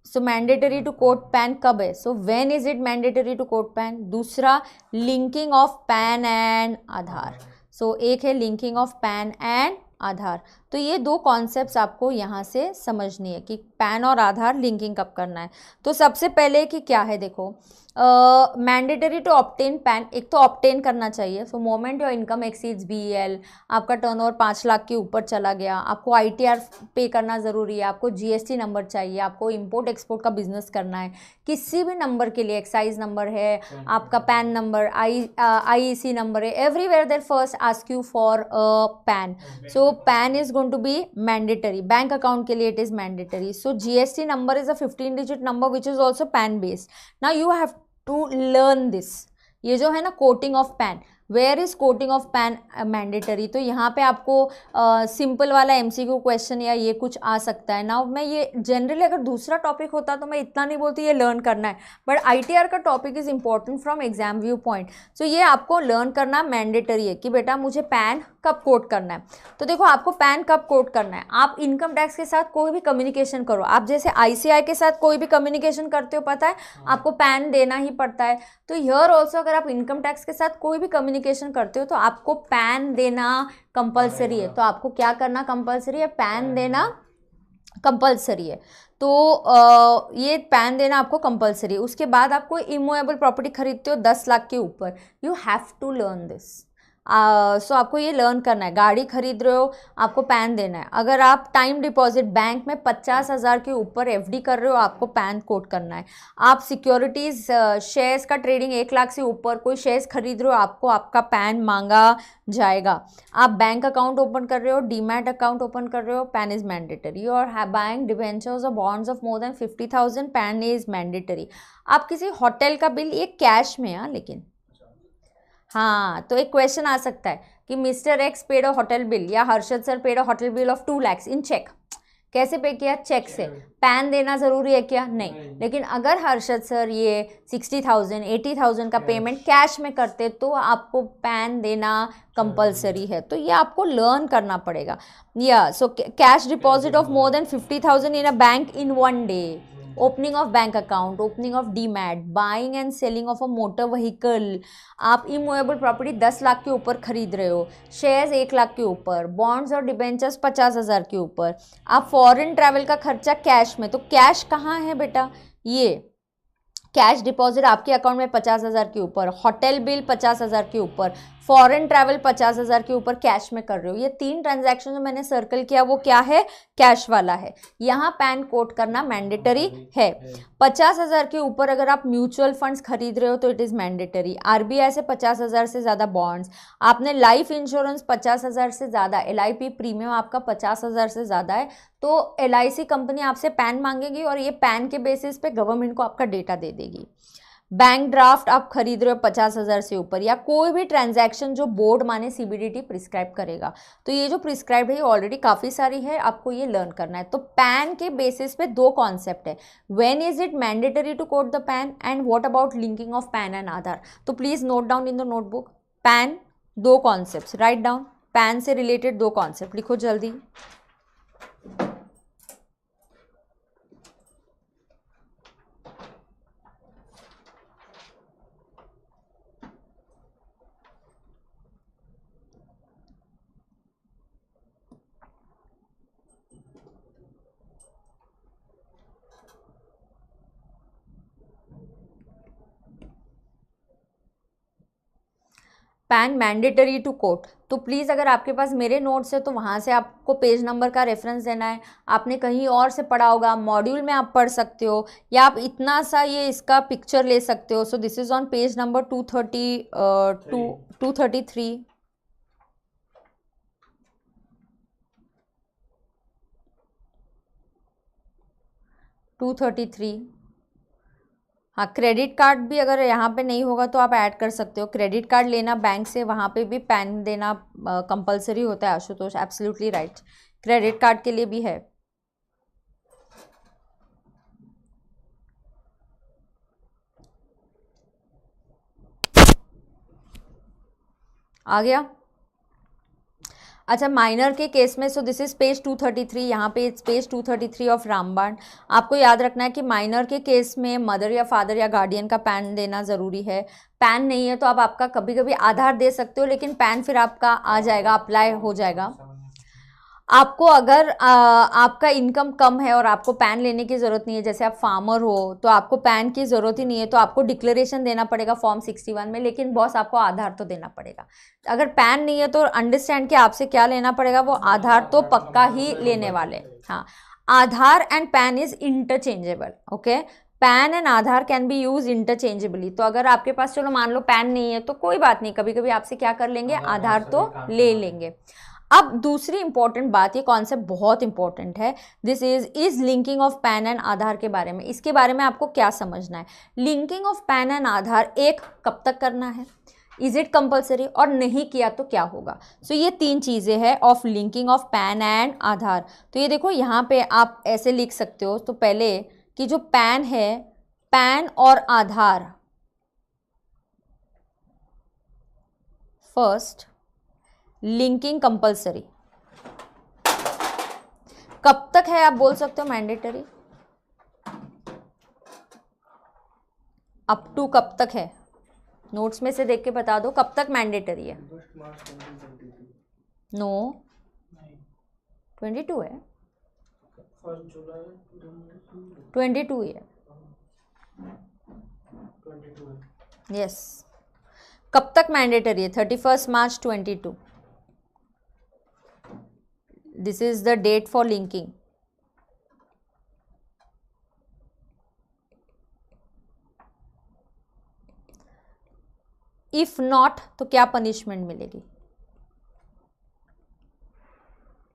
S5: So mandatory to quote PAN कब है? So when is it mandatory to quote PAN. दूसरा, linking of PAN and Aadhaar. So एक है linking of PAN and Aadhaar. तो ये दो कॉन्सेप्ट्स आपको यहाँ से समझनी है कि पैन और आधार लिंकिंग कब करना है. तो सबसे पहले कि क्या है, देखो, मैंडेटरी टू ऑब्टेन पैन. एक तो ऑब्टेन करना चाहिए. सो moment your income exceeds BEL, आपका टर्नओवर 5 लाख के ऊपर चला गया, आपको ITR पे करना ज़रूरी है, आपको GST नंबर चाहिए, आपको इंपोर्ट एक्सपोर्ट का बिजनेस करना है, किसी भी नंबर के लिए, एक्साइज नंबर है, आपका पैन नंबर, IEC नंबर है, everywhere there first ask you for PAN. So PAN is going to be mandatory. Bank account के लिए it is mandatory. So GST number is a 15-digit number which is also PAN based. Now you have to learn this. ये जो है ना quoting of PAN, where is quoting of PAN mandatory. तो यहाँ पे आपको सिंपल वाला MCQ question या ये कुछ आ सकता है. नाउ मैं ये जनरली अगर दूसरा टॉपिक होता तो मैं इतना नहीं बोलती ये लर्न करना है, बट ITR का topic is important from exam view point. So ये आपको लर्न करना मैंडेटरी है कि बेटा मुझे पैन कब कोट करना है. तो देखो, आपको पैन कब कोट करना है. आप इनकम टैक्स के साथ कोई भी कम्युनिकेशन करो, आप जैसे ICI के साथ कोई भी कम्युनिकेशन करते हो, पता है आपको पैन देना ही पड़ता है. तो हियर ऑल्सो अगर आप इनकम टैक्स के साथ कोई भी कम्युनिकेशन करते हो तो आपको पैन देना कंपलसरी है. तो आपको क्या करना कंपलसरी है? पैन देना कंपलसरी है. तो ये पैन देना आपको कंपलसरी है. उसके बाद आप कोई इमूवेबल प्रॉपर्टी खरीदते हो 10 लाख के ऊपर, you have to learn this. So आपको ये लर्न करना है. गाड़ी खरीद रहे हो, आपको पैन देना है. अगर आप टाइम डिपॉजिट बैंक में 50,000 के ऊपर FD कर रहे हो, आपको पैन कोड करना है. आप सिक्योरिटीज़ शेयर्स का ट्रेडिंग 1 लाख से ऊपर कोई शेयर्स खरीद रहे हो, आपको आपका पैन मांगा जाएगा. आप बैंक अकाउंट ओपन कर रहे हो, डीमैट अकाउंट ओपन कर रहे हो, पैन इज मैंडेटरी. और बाइंग डिबेंचर्स और bonds of more than 50,000, pan is mandatory. आप किसी होटल का बिल, ये कैश में है लेकिन, हाँ, तो एक क्वेश्चन आ सकता है कि mister X paid a hotel bill या Harshad sir paid a hotel bill of 2 lakhs in cheque. कैसे पे किया? चेक से. पैन देना ज़रूरी है क्या? नहीं. लेकिन अगर हर्षद सर ये 60,000 80,000 का पेमेंट कैश में करते तो आपको पैन देना कंपलसरी है. तो ये आपको लर्न करना पड़ेगा. या so cash deposit of more than 50,000 in a bank in 1 day, opening of bank account, opening of demat, buying and selling of a motor vehicle. आप इमूवेबल प्रॉपर्टी 10 लाख के ऊपर खरीद रहे हो, शेयर्स 1 लाख के ऊपर, बॉन्ड्स और डिबेंचर्स 50,000 के ऊपर, आप फॉरेन ट्रैवल का खर्चा कैश में. तो कैश कहाँ है बेटा? ये कैश डिपॉजिट आपके अकाउंट में 50,000 के ऊपर, होटल बिल 50,000 के ऊपर, फॉरेन ट्रैवल 50,000 के ऊपर कैश में कर रहे हो. ये 3 ट्रांजैक्शन जो मैंने सर्कल किया वो क्या है? कैश वाला है. यहाँ पैन कोड करना मैंडेटरी है. 50,000 के ऊपर अगर आप म्यूचुअल फंड्स खरीद रहे हो तो इट इज़ मैंडेटरी. RBI से 50,000 से ज़्यादा बॉन्ड्स, आपने लाइफ इंश्योरेंस 50,000 से ज़्यादा, LIP प्रीमियम आपका 50,000 से ज़्यादा है तो LIC कंपनी आपसे पैन मांगेगी और ये पैन के बेसिस पे गवर्नमेंट को आपका डेटा दे देगी. बैंक ड्राफ्ट आप खरीद रहे हो 50,000 से ऊपर, या कोई भी ट्रांजैक्शन जो बोर्ड माने CBDT प्रिस्क्राइब करेगा. तो ये जो प्रिस्क्राइब है ये ऑलरेडी काफ़ी सारी है, आपको ये लर्न करना है. तो पैन के बेसिस पे 2 कॉन्सेप्ट है. When is it mandatory to quote the PAN and what about linking of PAN and Aadhaar. तो please note down in the notebook. PAN 2 concept, write down. PAN से रिलेटेड 2 कॉन्सेप्ट लिखो जल्दी. PAN mandatory to quote, तो please अगर आपके पास मेरे notes है तो वहाँ से आपको पेज नंबर का रेफरेंस देना है। आपने कहीं और से पढ़ा होगा, मॉड्यूल में आप पढ़ सकते हो, या आप इतना सा ये इसका पिक्चर ले सकते हो। So this is on page number 233। हाँ, क्रेडिट कार्ड भी अगर यहाँ पे नहीं होगा तो आप ऐड कर सकते हो। क्रेडिट कार्ड लेना बैंक से, वहाँ पे भी पैन देना कंपलसरी होता है Ashutosh, absolutely right. Credit card के लिए भी है। आ गया? अच्छा, माइनर के केस में, सो दिस इज पेज 233, यहाँ पे पेज 233 ऑफ रामबाण। आपको याद रखना है कि माइनर के केस में मदर या फादर या गार्डियन का पैन देना ज़रूरी है। पैन नहीं है तो आप आपका कभी कभी आधार दे सकते हो, लेकिन पैन फिर आपका आ जाएगा, अप्लाई हो जाएगा। आपको अगर आपका इनकम कम है और आपको पैन लेने की ज़रूरत नहीं है, जैसे आप फार्मर हो तो आपको पैन की ज़रूरत ही नहीं है, तो आपको डिक्लेरेशन देना पड़ेगा फॉर्म 61 में, लेकिन बॉस आपको आधार तो देना पड़ेगा। अगर पैन नहीं है तो अंडरस्टैंड कि आपसे क्या लेना पड़ेगा, वो आधार तो पक्का ही लेने वाले। हाँ, Aadhaar and PAN is interchangeable, okay. PAN and Aadhaar can be use interchangeably. तो अगर आपके पास चलो मान लो पैन नहीं है तो कोई बात नहीं, कभी कभी आपसे क्या कर लेंगे, आधार तो ले लेंगे। अब दूसरी इंपॉर्टेंट बात, ये कॉन्सेप्ट बहुत इंपॉर्टेंट है, this is linking of PAN and Aadhaar के बारे में। इसके बारे में आपको क्या समझना है? लिंकिंग ऑफ पैन एंड आधार एक, कब तक करना है, इज इट कंपलसरी, और नहीं किया तो क्या होगा। सो ये 3 चीज़ें हैं of linking of PAN and Aadhaar. तो ये देखो यहाँ पे आप ऐसे लिख सकते हो, तो पहले कि जो पैन है, पैन और आधार, फर्स्ट लिंकिंग कंपलसरी। कब तक है आप बोल सकते हो मैंडेटरी, अप टू कब तक है, नोट्स में से देख के बता दो कब तक मैंडेटरी है। नो, 22 है, 22 है, यस। कब तक मैंडेटरी है? 31 March 22। This is the date for linking. If not तो क्या पनिशमेंट मिलेगी?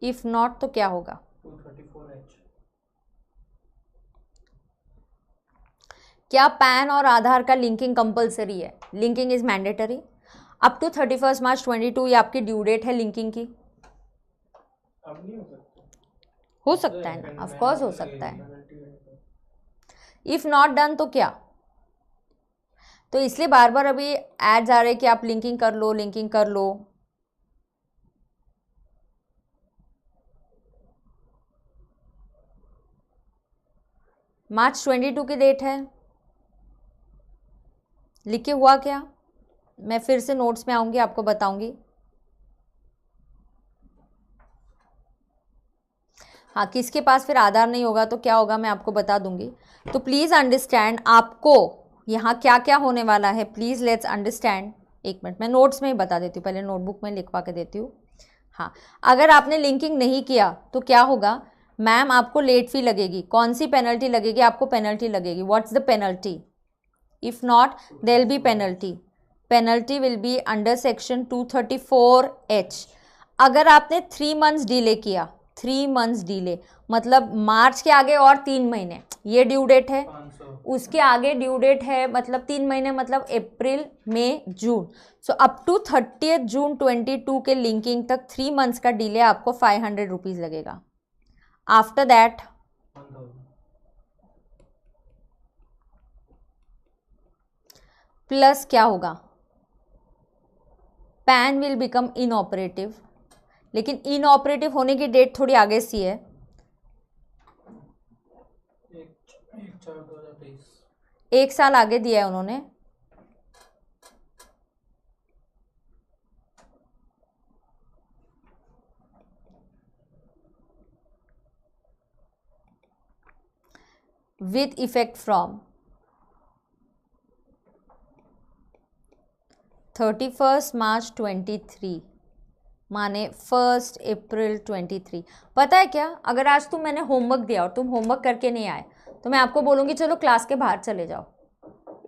S5: इफ नॉट तो क्या होगा?
S6: 234H।
S5: क्या पैन और आधार का लिंकिंग कंपलसरी है? Linking is mandatory up to 31 March 22। ये आपकी ड्यू डेट है लिंकिंग की।
S6: अब नहीं हो सकता?
S5: हो सकता है ना, ऑफ कोर्स हो सकता है। इफ नॉट डन तो क्या? तो इसलिए बार बार अभी एड्स आ रहे हैं कि आप लिंकिंग कर लो, लिंकिंग कर लो। मार्च 22 की डेट है, लिखे हुआ क्या? मैं फिर से नोट्स में आऊंगी, आपको बताऊंगी। हाँ, किसके पास फिर आधार नहीं होगा तो क्या होगा मैं आपको बता दूंगी। तो प्लीज़ अंडरस्टैंड आपको यहाँ क्या क्या होने वाला है, प्लीज़ लेट्स अंडरस्टैंड। एक मिनट, मैं नोट्स में ही बता देती हूँ, पहले नोटबुक में लिखवा के देती हूँ। हाँ, अगर आपने लिंकिंग नहीं किया तो क्या होगा, मैम आपको लेट फी लगेगी। कौन सी पेनल्टी लगेगी? आपको पेनल्टी लगेगी। What's the penalty? If not there will be penalty. Penalty will be under section 234H। अगर आपने 3 मंथ्स डिले किया, 3 मंथ्स डिले मतलब मार्च के आगे और 3 महीने, ये ड्यू डेट है,
S6: 500।
S5: उसके आगे ड्यू डेट है, मतलब 3 महीने मतलब अप्रैल मई जून। सो अप टू 30 जून 22 के लिंकिंग तक 3 मंथ्स का डिले आपको 500 रुपीज़ लगेगा। After that
S6: 1000।
S5: प्लस क्या होगा, पैन विल बिकम इनऑपरेटिव। लेकिन इनऑपरेटिव होने की डेट थोड़ी आगे सी है,
S6: 1/4/2023।
S5: 1 साल आगे दिया है उन्होंने। विथ इफेक्ट फ्रॉम 31 मार्च 23 माने 1 अप्रैल 23। पता है क्या, अगर आज तुम मैंने होमवर्क दिया और तुम होमवर्क करके नहीं आए तो मैं आपको बोलूँगी चलो क्लास के बाहर चले जाओ।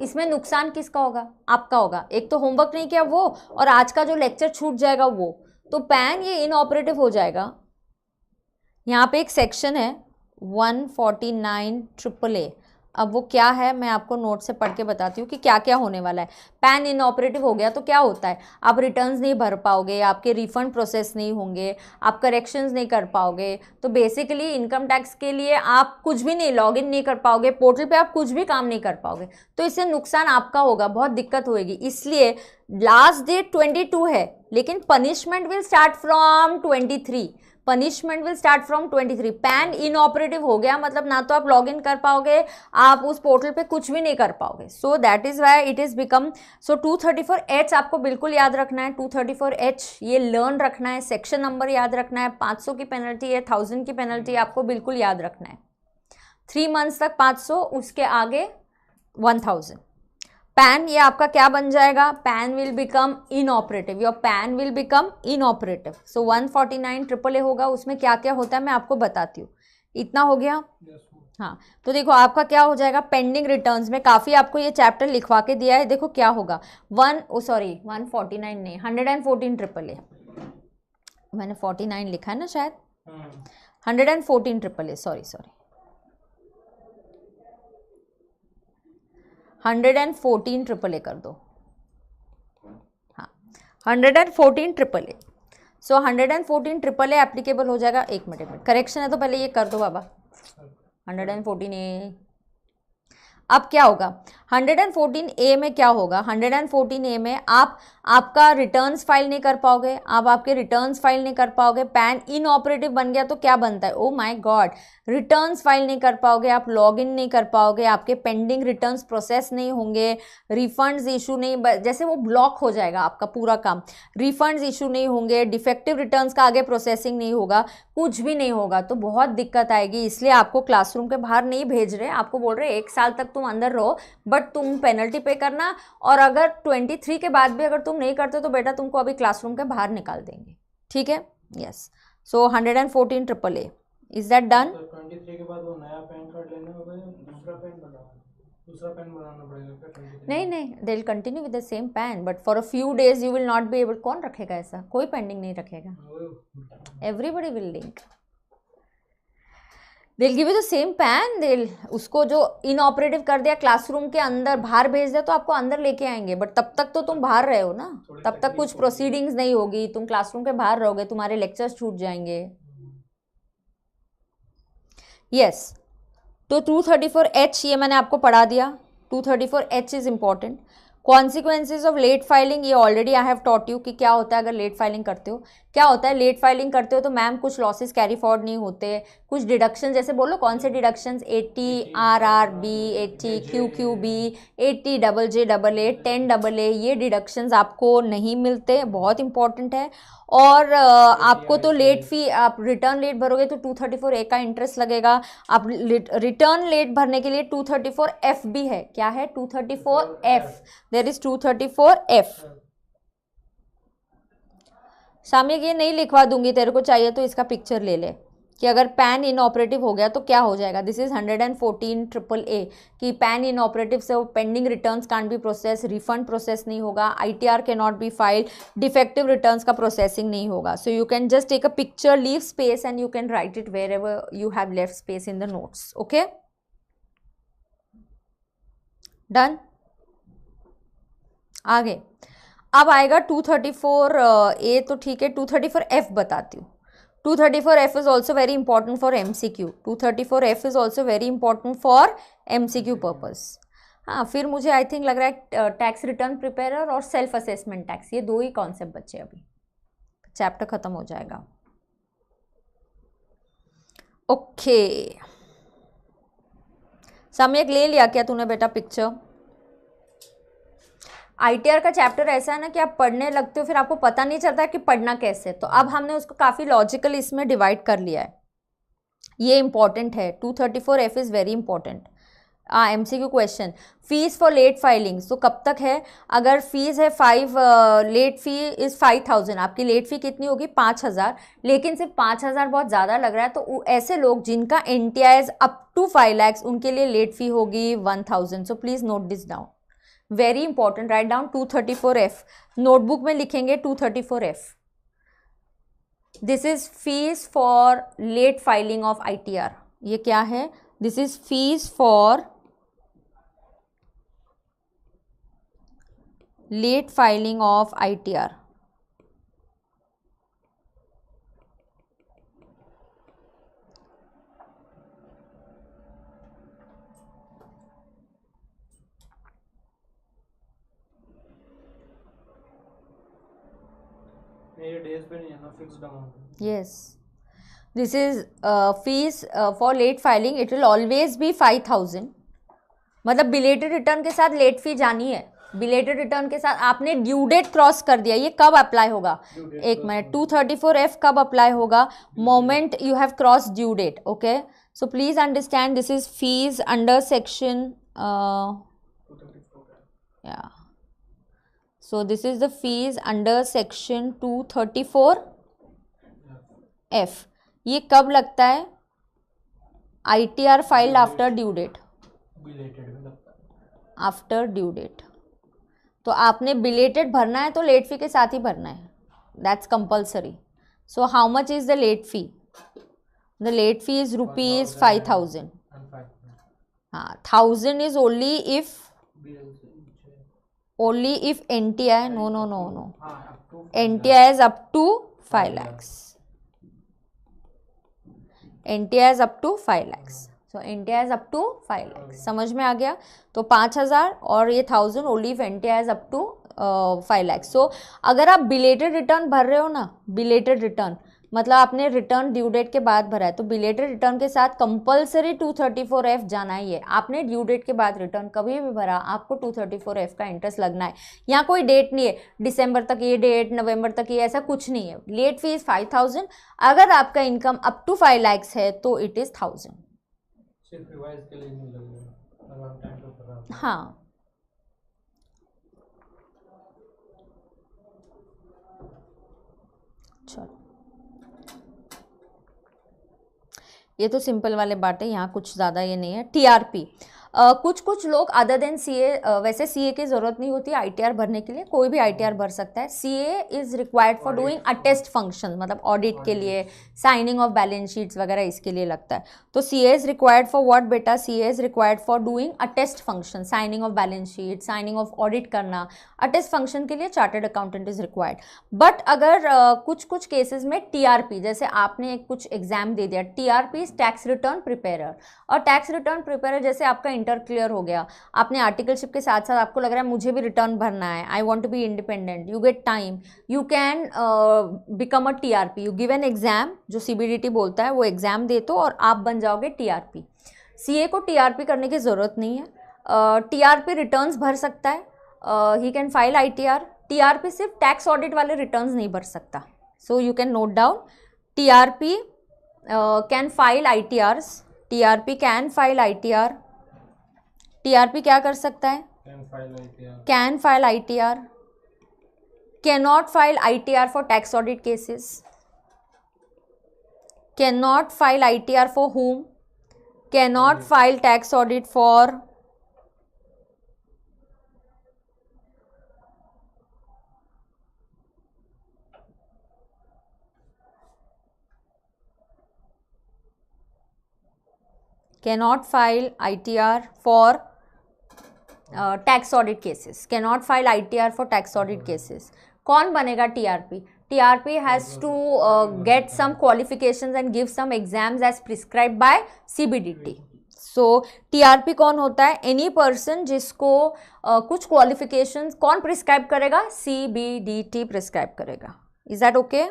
S5: इसमें नुकसान किसका होगा? आपका होगा। एक तो होमवर्क नहीं किया वो, और आज का जो लेक्चर छूट जाएगा वो, तो पैन ये इनऑपरेटिव हो जाएगा। यहाँ पे एक सेक्शन है 149AAA। अब वो क्या है मैं आपको नोट से पढ़ के बताती हूँ कि क्या क्या होने वाला है। पैन इनऑपरेटिव हो गया तो क्या होता है, आप रिटर्न्स नहीं भर पाओगे, आपके रिफंड प्रोसेस नहीं होंगे, आप करेक्शंस नहीं कर पाओगे। तो बेसिकली इनकम टैक्स के लिए आप कुछ भी नहीं, लॉगिन नहीं कर पाओगे पोर्टल पे, आप कुछ भी काम नहीं कर पाओगे। तो इससे नुकसान आपका होगा, बहुत दिक्कत होएगी। इसलिए लास्ट डेट 22 है, लेकिन punishment will start from 23। Punishment will start from 23। Pan inoperative हो गया मतलब ना तो आप लॉग इन कर पाओगे, आप उस पोर्टल पे कुछ भी नहीं कर पाओगे। सो that is why it is become. So 234H आपको बिल्कुल याद रखना है। 234H ये लर्न रखना है, सेक्शन नंबर याद रखना है, 500 की पेनल्टी है, 1000 की पेनल्टी आपको बिल्कुल याद रखना है। 3 मंथ्स तक 500, उसके आगे 1000। पैन ये आपका क्या बन जाएगा, pan will become inoperative, your pan will become inoperative. So 149AAA होगा, उसमें क्या क्या होता है मैं आपको बताती हूँ। इतना हो गया? हाँ, तो देखो आपका क्या हो जाएगा पेंडिंग रिटर्न्स में। काफ़ी आपको ये चैप्टर लिखवा के दिया है। देखो क्या होगा 149 नहीं 114AAA, मैंने 49 लिखा है ना शायद, 114AAA, सॉरी 114AAA कर दो। हाँ 114AAA। सो 114AAA एप्लीकेबल हो जाएगा। एक मिनट करेक्शन है तो पहले ये कर दो बाबा। 114A अब क्या होगा 114A में क्या होगा, 114A में आप आपका रिटर्न्स फाइल नहीं कर पाओगे, आप आपके रिटर्न्स फाइल नहीं कर पाओगे। पैन इनऑपरेटिव बन गया तो क्या बनता है, oh my God, returns file नहीं कर पाओगे, आप लॉगिन नहीं कर पाओगे, आपके पेंडिंग रिटर्न्स प्रोसेस नहीं होंगे, रिफंड्स इशू नहीं, जैसे वो ब्लॉक हो जाएगा आपका पूरा काम। रिफंड्स इशू नहीं होंगे, डिफेक्टिव रिटर्न्स का आगे प्रोसेसिंग नहीं होगा, कुछ भी नहीं होगा, तो बहुत दिक्कत आएगी। इसलिए आपको क्लासरूम के बाहर नहीं भेज रहे, आपको बोल रहे 1 साल तक तुम अंदर रहो, बट तुम पेनल्टी पे करना, और अगर 23 के बाद भी अगर तुम नहीं करते तो बेटा तुमको अभी क्लासरूम के बाहर निकाल देंगे। ठीक है, yes. So 114AAA, is that done?
S6: 23 के बाद वो नया पैन कार्ड लेना होगा या दूसरा पैन बनाना पड़ेगा क्या? 23
S5: नहीं, they will continue with the same PAN, but for a few days you will not be able. कौन रखेगा ऐसा, कोई पेंडिंग नहीं रखेगा, everybody will link, they will give you the same PAN. दे उसको जो इनऑपरेटिव कर दिया क्लासरूम के अंदर बाहर भेज दिया तो आपको अंदर लेके आएंगे, बट तब तक तो तुम बाहर रहे हो ना, तब तक कुछ प्रोसीडिंग्स नहीं होगी, तुम क्लासरूम के बाहर रहोगे, तुम्हारे लेक्चर्स छूट जाएंगे। यस, तो 234H ये मैंने आपको पढ़ा दिया। 234H is important. Consequences of late filing, ये already I have taught you कि क्या होता है अगर लेट फाइलिंग करते हो। क्या होता है लेट फाइलिंग करते हो तो मैम कुछ लॉसेस कैरी फॉरवर्ड नहीं होते, कुछ डिडक्शन, जैसे बोलो कौन से deductions, 80 RRB, 80 QQB, 80 JJAA, 10 AA, ये डिडक्शंस आपको नहीं मिलते, बहुत इंपॉर्टेंट है। और आपको तो लेट फी, आप रिटर्न लेट भरोगे तो 234A का इंटरेस्ट लगेगा। आप रिटर्न लेट भरने के लिए 234F भी है। क्या है 234F, देयर इज 234F। सामयिक ये नहीं लिखवा दूंगी, तेरे को चाहिए तो इसका पिक्चर ले ले कि अगर पैन इनऑपरेटिव हो गया तो क्या हो जाएगा। दिस इज 114AAA कि पैन इनऑपरेटिव से वो pending returns can't be process, refund process नहीं होगा, ITR can not be file, defective returns का प्रोसेसिंग नहीं होगा। So you can just take a picture, leave space and you can write it wherever you have left space in the notes. Okay, done. आगे अब आएगा 234A, तो ठीक है 234F बताती हूँ। 234F is also very important for MCQ. 234F is also very important for MCQ purpose. हाँ, फिर मुझे आई थिंक लग रहा है टैक्स रिटर्न प्रिपेरर और सेल्फ असेसमेंट टैक्स, ये 2 ही कॉन्सेप्ट बचे, अभी चैप्टर खत्म हो जाएगा। ओके, सम्यक ले लिया क्या तूने बेटा पिक्चर? ITR का चैप्टर ऐसा है ना कि आप पढ़ने लगते हो फिर आपको पता नहीं चलता कि पढ़ना कैसे, तो अब हमने उसको काफ़ी लॉजिकल इसमें डिवाइड कर लिया है। ये इंपॉर्टेंट है, 234F is very important. MCQ question, fees for late filing, तो कब तक है? अगर फीस है 5, लेट फी इज़ 5000, आपकी लेट फी कितनी होगी? 5000, लेकिन सिर्फ 5000 बहुत ज़्यादा लग रहा है, तो ऐसे लोग जिनका NTI is up to 5 lakhs उनके लिए लेट फी होगी 1000. So please note this down, very important, write down 234F, notebook में लिखेंगे 234F. This is fees for late filing of ITR. ये क्या है? This is fees for late filing of ITR.
S6: ये days पे नहीं है ना, fixed amount.
S5: Yes, this is fees for late filing. It will always be 5000. मतलब belated return के साथ लेट फी जानी है. बिलेटेड रिटर्न के साथ आपने ड्यू डेट क्रॉस कर दिया, ये कब अप्लाई होगा? एक मिनट, 234F कब अप्लाई होगा? Moment you have cross due date. Okay, so please understand this is fees under section या, so this is the fees under section 234F. ये कब लगता है? ITR filed after due date.
S6: Belated में लगता है.
S5: After due date. तो आपने बिलेटेड भरना है तो लेट फी के साथ ही भरना है, that's compulsory. So how much is the late fee? The late fee is rupees 5000. हाँ, 1000 is only if NTI, no. NTI is up to 5 lakhs. NTI is up to 5 lakhs. So NTI is up to 5 lakhs. समझ में आ गया? तो 5000 और ये 1000 only if NTI is up to 5 lakhs. So अगर आप belated return भर रहे हो ना, बिलेटेड रिटर्न मतलब आपने रिटर्न ड्यू डेट के बाद भरा है, तो बिलेटेड रिटर्न के साथ कंपलसरी 234F जाना ही है. आपने ड्यू डेट के बाद रिटर्न कभी भी भरा, आपको 234F का इंटरेस्ट लगना है. यहाँ कोई डेट नहीं है, दिसंबर तक ये डेट, नवंबर तक ये, ऐसा कुछ नहीं है. Late fee is 5000. अगर आपका इनकम अप टू 5 lakhs है तो इट इज 1000.
S6: सिर्फ रिवाइज के लिए नहीं लगेगा, अगर हम टाइम पे कर रहे हैं.
S5: हाँ, चलो ये तो सिंपल वाले बात है, यहाँ कुछ ज़्यादा ये नहीं है. TRP, कुछ लोग अदर देन CA, वैसे CA की ज़रूरत नहीं होती ITR भरने के लिए, कोई भी ITR भर सकता है. CA is required for doing attest function, मतलब ऑडिट के लिए, साइनिंग ऑफ बैलेंस शीट्स वगैरह इसके लिए लगता है. तो CA is required for what बेटा? CA is required for doing attest function, signing off balance sheet, signing off audit करना. अटेस्ट फंक्शन के लिए chartered accountant is required. But अगर कुछ केसेस में TRP, जैसे आपने एक कुछ एग्जाम दे दिया, TRP is tax return preparer, और टैक्स रिटर्न प्रिपेयर जैसे आपका इंटर क्लियर हो गया, आपने आर्टिकलशिप के साथ साथ आपको लग रहा है मुझे भी रिटर्न भरना है, I want to be independent, you get time, you can become a TRP. You give an exam, जो CBDT बोलता है, वो एग्जाम दे दो और आप बन जाओगे TRP. CA को TRP करने की ज़रूरत नहीं है. TRP रिटर्न्स भर सकता है, he can file ITR. TRP सिर्फ टैक्स ऑडिट वाले रिटर्न्स नहीं भर सकता. सो you can note down, TRP can file ITRs. TRP can file ITR. TRP क्या कर सकता है? Can file ITR. Cannot file ITR for tax audit cases. Cannot file ITR for whom? Cannot file tax audit for cannot file ITR for tax audit cases. Cannot file ITR for tax audit cases. कौन बनेगा TRP? TRP has to get some qualifications and give some exams as prescribed by CBDT. So TRP कौन होता है? Any person जिसको कुछ qualifications कौन prescribe करेगा? CBDT prescribe करेगा. Is that okay?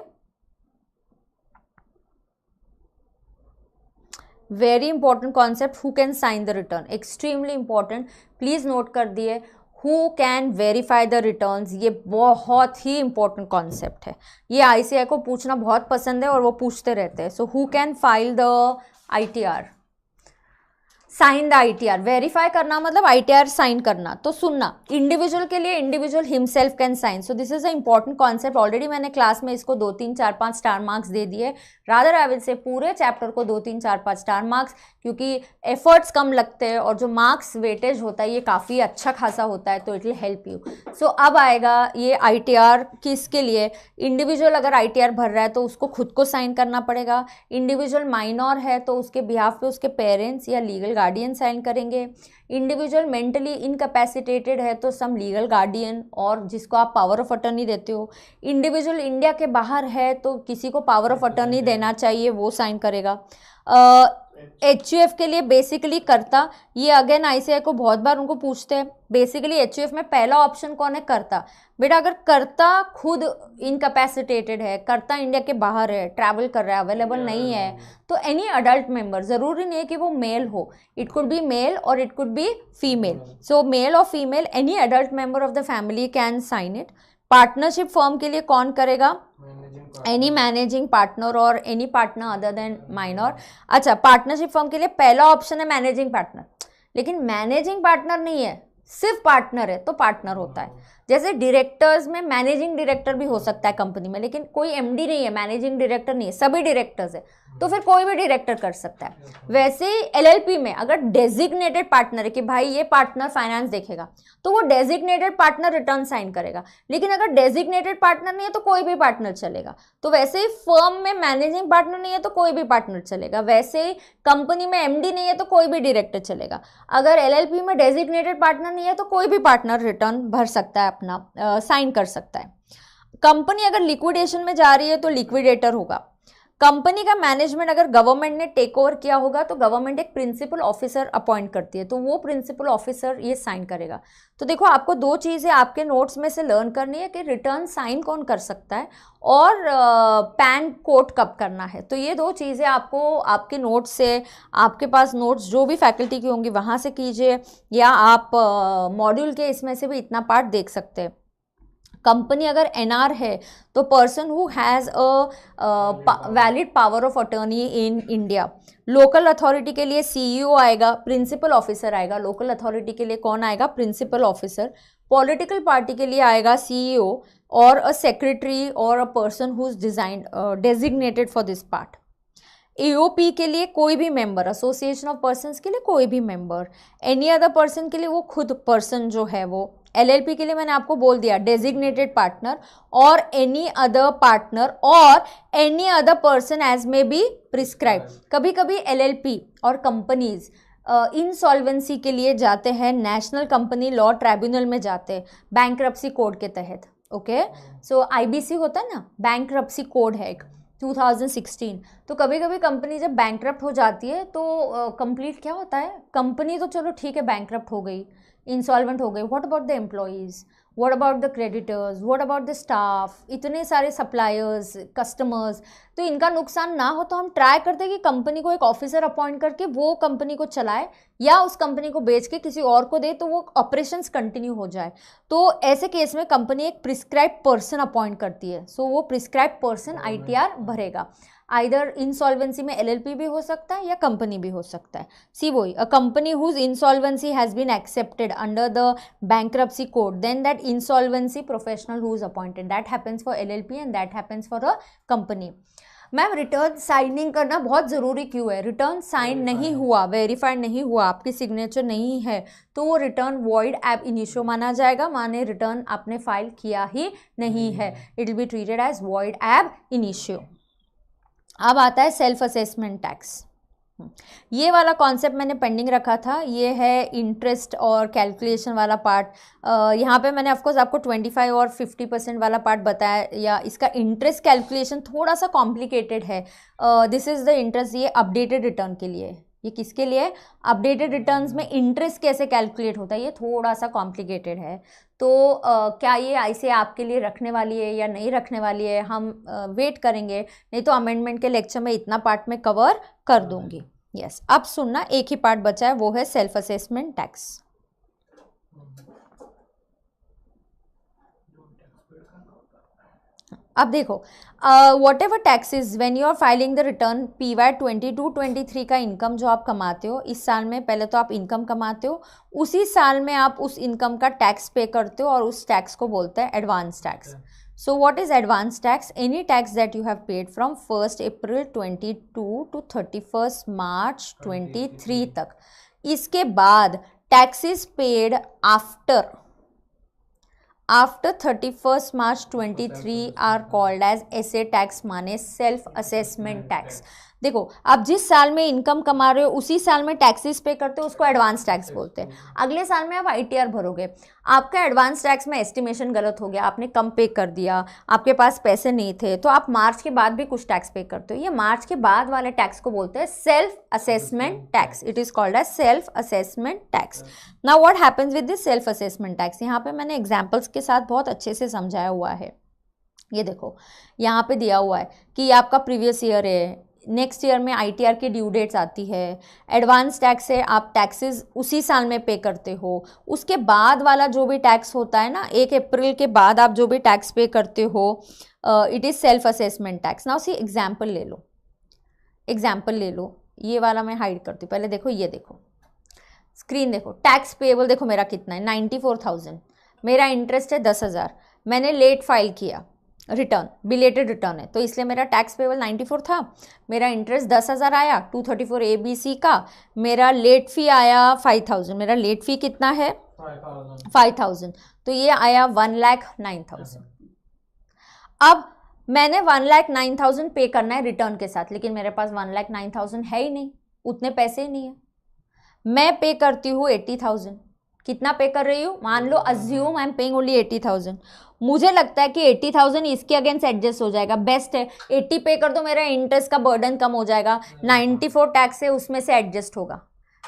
S5: Very important concept, who can sign the return, extremely important. Please note कर दिए, who can verify the returns. ये बहुत ही इंपॉर्टेंट कॉन्सेप्ट है. ये ICAI को पूछना बहुत पसंद है और वो पूछते रहते हैं. So who can file the ITR. Sign the ITR, verify करना मतलब ITR साइन करना। तो सुनना, इंडिविजुअल के लिए individual himself can sign, so this is a important concept. Already मैंने क्लास में इसको 2 3 4 5 स्टार मार्क्स दे दिए, रादर आई विल से पूरे चैप्टर को 2 3 4 5 स्टार मार्क्स, क्योंकि एफर्ट्स कम लगते हैं और जो मार्क्स वेटेज होता है ये काफ़ी अच्छा खासा होता है, तो इट विल हेल्प यू। सो अब आएगा ये ITR किसके लिए, इंडिविजुअल अगर ITR भर रहा है तो उसको खुद को साइन करना पड़ेगा, इंडिविजुअल माइनर है तो उसके बिहाफ पे उसके पेरेंट्स या लीगल गार्डियन साइन करेंगे, इंडिविजुअल मेंटली इनकैपेसिटेटेड है तो सम लीगल गार्डियन और जिसको आप पावर ऑफ अटर्नी देते हो, इंडिविजुअल इंडिया के बाहर है तो किसी को पावर ऑफ अटर्नी देना चाहिए वो साइन करेगा। HUF के लिए बेसिकली कर्ता, ये अगेन ICAI को बहुत बार उनको पूछते हैं, बेसिकली HUF में पहला ऑप्शन कौन है, कर्ता। बेटा अगर कर्ता खुद इनकैपेसिटेटेड है, कर्ता इंडिया के बाहर है, ट्रैवल कर रहा है, अवेलेबल नहीं है, तो एनी अडल्ट मेंबर, ज़रूरी नहीं है कि वो मेल हो, इट कुड बी मेल और it could be female, so male और female any adult member of the family can sign it. Partnership firm के लिए कौन करेगा, एनी मैनेजिंग पार्टनर और any partner other than minor. अच्छा, partnership firm के लिए पहला ऑप्शन है मैनेजिंग पार्टनर, लेकिन मैनेजिंग पार्टनर नहीं है, सिर्फ पार्टनर है तो पार्टनर होता है। जैसे डायरेक्टर्स में मैनेजिंग डायरेक्टर भी हो सकता है कंपनी में, लेकिन कोई MD नहीं है, मैनेजिंग डायरेक्टर नहीं है, सभी डायरेक्टर्स है, तो फिर कोई भी डायरेक्टर कर सकता है। वैसे ही LLP में अगर डेजिग्नेटेड पार्टनर है कि भाई ये पार्टनर फाइनेंस देखेगा, तो वो डेजिग्नेटेड पार्टनर रिटर्न साइन करेगा, लेकिन अगर डेजिग्नेटेड पार्टनर नहीं है तो कोई भी पार्टनर चलेगा। तो वैसे ही फर्म में मैनेजिंग पार्टनर नहीं है तो कोई भी पार्टनर चलेगा, वैसे ही कंपनी में MD नहीं है तो कोई भी डायरेक्टर चलेगा। अगर LLP में डेजिग्नेटेड पार्टनर नहीं है तो कोई भी पार्टनर रिटर्न भर सकता है, अपना साइन कर सकता है। कंपनी अगर लिक्विडेशन में जा रही है तो लिक्विडेटर होगा। कंपनी का मैनेजमेंट अगर गवर्नमेंट ने टेक ओवर किया होगा तो गवर्नमेंट एक प्रिंसिपल ऑफिसर अपॉइंट करती है, तो वो प्रिंसिपल ऑफिसर ये साइन करेगा। तो देखो, आपको 2 चीज़ें आपके नोट्स में से लर्न करनी है कि रिटर्न साइन कौन कर सकता है और पैन कोड कब करना है। तो ये 2 चीज़ें आपको आपके नोट्स से, आपके पास नोट्स जो भी फैकल्टी की होंगी वहाँ से कीजिए, या आप मॉड्यूल के इसमें से भी इतना पार्ट देख सकते हैं। कंपनी अगर NR है तो person who has a valid power of attorney in India. Local authority के लिए CEO आएगा, प्रिंसिपल ऑफिसर आएगा। लोकल अथॉरिटी के लिए कौन आएगा, प्रिंसिपल ऑफिसर। पॉलिटिकल पार्टी के लिए आएगा CEO और अ सेक्रेटरी और a person who is designated for this part. AOP के लिए कोई भी मेंबर, एसोसिएशन ऑफ पर्सन्स के लिए कोई भी मेंबर। एनी अदर पर्सन के लिए वो खुद पर्सन जो है वो। LLP के लिए मैंने आपको बोल दिया डेजिग्नेटेड पार्टनर और एनी अदर पार्टनर और any other person as may be prescribe. कभी कभी LLP और कंपनीज इंसॉल्वेंसी के लिए जाते हैं, नेशनल कंपनी लॉ ट्राइब्यूनल में जाते हैं बैंक्रप्सी कोड के तहत। ओके, सो IBC होता है ना, बैंक्रप्सी कोड है एक 2016। तो कभी कभी कंपनी जब बैंक्रप्ट हो जाती है तो कंप्लीट क्या होता है, कंपनी तो चलो ठीक है बैंक्रप्ट हो गई, इंसॉल्वेंट हो गई, what about the employees, what about the creditors, what about the staff, इतने सारे सप्लायर्स, कस्टमर्स, तो इनका नुकसान ना हो तो हम ट्राई करते हैं कि कंपनी को एक ऑफिसर अपॉइंट करके वो कंपनी को चलाए या उस कंपनी को बेच के किसी और को दे तो वो ऑपरेशंस कंटिन्यू हो जाए। तो ऐसे केस में कंपनी एक प्रिस्क्राइब पर्सन अपॉइंट करती है, सो वो प्रिस्क्राइब पर्सन ITR भरेगा। आइदर इंसॉल्वेंसी में LLP भी हो सकता है या कंपनी भी हो सकता है। सी वही, a company whose insolvency has been accepted under the bankruptcy code, then that insolvency professional who is appointed, that happens for LLP and that happens for a company. Ma'am return signing करना बहुत ज़रूरी क्यों है? Return sign नहीं हुआ, verified नहीं हुआ, आपकी सिग्नेचर नहीं है तो वो रिटर्न वॉइड एब इनिशियो माना जाएगा, माने रिटर्न आपने फाइल किया ही नहीं है, it will be treated as void ab initio. अब आता है सेल्फ असेसमेंट टैक्स। ये वाला कॉन्सेप्ट मैंने पेंडिंग रखा था, ये है इंटरेस्ट और कैलकुलेशन वाला पार्ट। यहाँ पे मैंने ऑफकोर्स आपको 25 और 50% वाला पार्ट बताया, या इसका इंटरेस्ट कैलकुलेशन थोड़ा सा कॉम्प्लिकेटेड है। दिस इज़ द इंटरेस्ट, ये अपडेटेड रिटर्न के लिए। ये किसके लिए? अपडेटेड रिटर्न्स में इंटरेस्ट कैसे कैलकुलेट होता है, ये थोड़ा सा कॉम्प्लिकेटेड है। तो क्या ये ICAI आपके लिए रखने वाली है या नहीं रखने वाली है, हम वेट करेंगे, नहीं तो अमेंडमेंट के लेक्चर में इतना पार्ट में कवर कर दूंगी। यस, अब सुनना, एक ही पार्ट बचा है, वो है सेल्फ असेसमेंट टैक्स। अब देखो whatever taxes when you are filing the return PY 22-23 का इनकम जो आप कमाते हो इस साल में, पहले तो आप इनकम कमाते हो, उसी साल में आप उस इनकम का टैक्स पे करते हो और उस टैक्स को बोलते हैं advance tax. So what is advance tax? Any tax that you have paid from 1st April 22 to 31st March 23 तक. इसके बाद taxes paid after 31st March 23 are called as essay tax माने सेल्फ असेसमेंट टैक्स. देखो आप जिस साल में income कमा रहे हो उसी साल में टैक्सेस पे करते हो, उसको एडवांस टैक्स बोलते हैं. अगले साल में आप ITR भरोगे, आपका एडवांस टैक्स में एस्टिमेशन गलत हो गया, आपने कम पे कर दिया, आपके पास पैसे नहीं थे, तो आप मार्च के बाद भी कुछ टैक्स पे करते हो. ये मार्च के बाद वाले टैक्स को बोलते हैं self assessment tax. It is called as self assessment tax. Now what happens with this self assessment tax? यहाँ पे मैंने एग्जाम्पल्स के साथ बहुत अच्छे से समझाया हुआ है. ये देखो यहाँ पे दिया हुआ है कि ये आपका प्रीवियस ईयर है, नेक्स्ट ईयर में ITR की ड्यू डेट्स आती है, एडवांस टैक्स है, आप टैक्सेस उसी साल में पे करते हो, उसके बाद वाला जो भी टैक्स होता है ना 1 अप्रैल के बाद आप जो भी टैक्स पे करते हो, it is self assessment tax. Now see example ले लो, ये वाला मैं हाइड करती हूँ. पहले देखो, ये देखो स्क्रीन देखो, टैक्स पेएबल देखो मेरा कितना है 94,000, मेरा इंटरेस्ट है 10,000, मैंने लेट फाइल किया रिटर्न, बिलेटेड रिटर्न है तो इसलिए मेरा टैक्स पेबल 94 था, मेरा इंटरेस्ट 10,000 आया 234 ABC का, मेरा लेट फी आया 5,000. मेरा लेट फी कितना है 5,000, तो ये आया 1,09,000. अब मैंने 1,09,000 पे करना है रिटर्न के साथ, लेकिन मेरे पास 1,09,000 है ही नहीं, उतने पैसे ही नहीं है. मैं पे करती हूँ 80,000. कितना पे कर रही हूँ? मान लो assume I am paying only 80,000. मुझे लगता है कि 80,000 इसके अगेंस्ट एडजस्ट हो जाएगा, बेस्ट है 80 पे कर दो, मेरा इंटरेस्ट का बर्डन कम हो जाएगा. 94 टैक्स है उसमें से एडजस्ट होगा.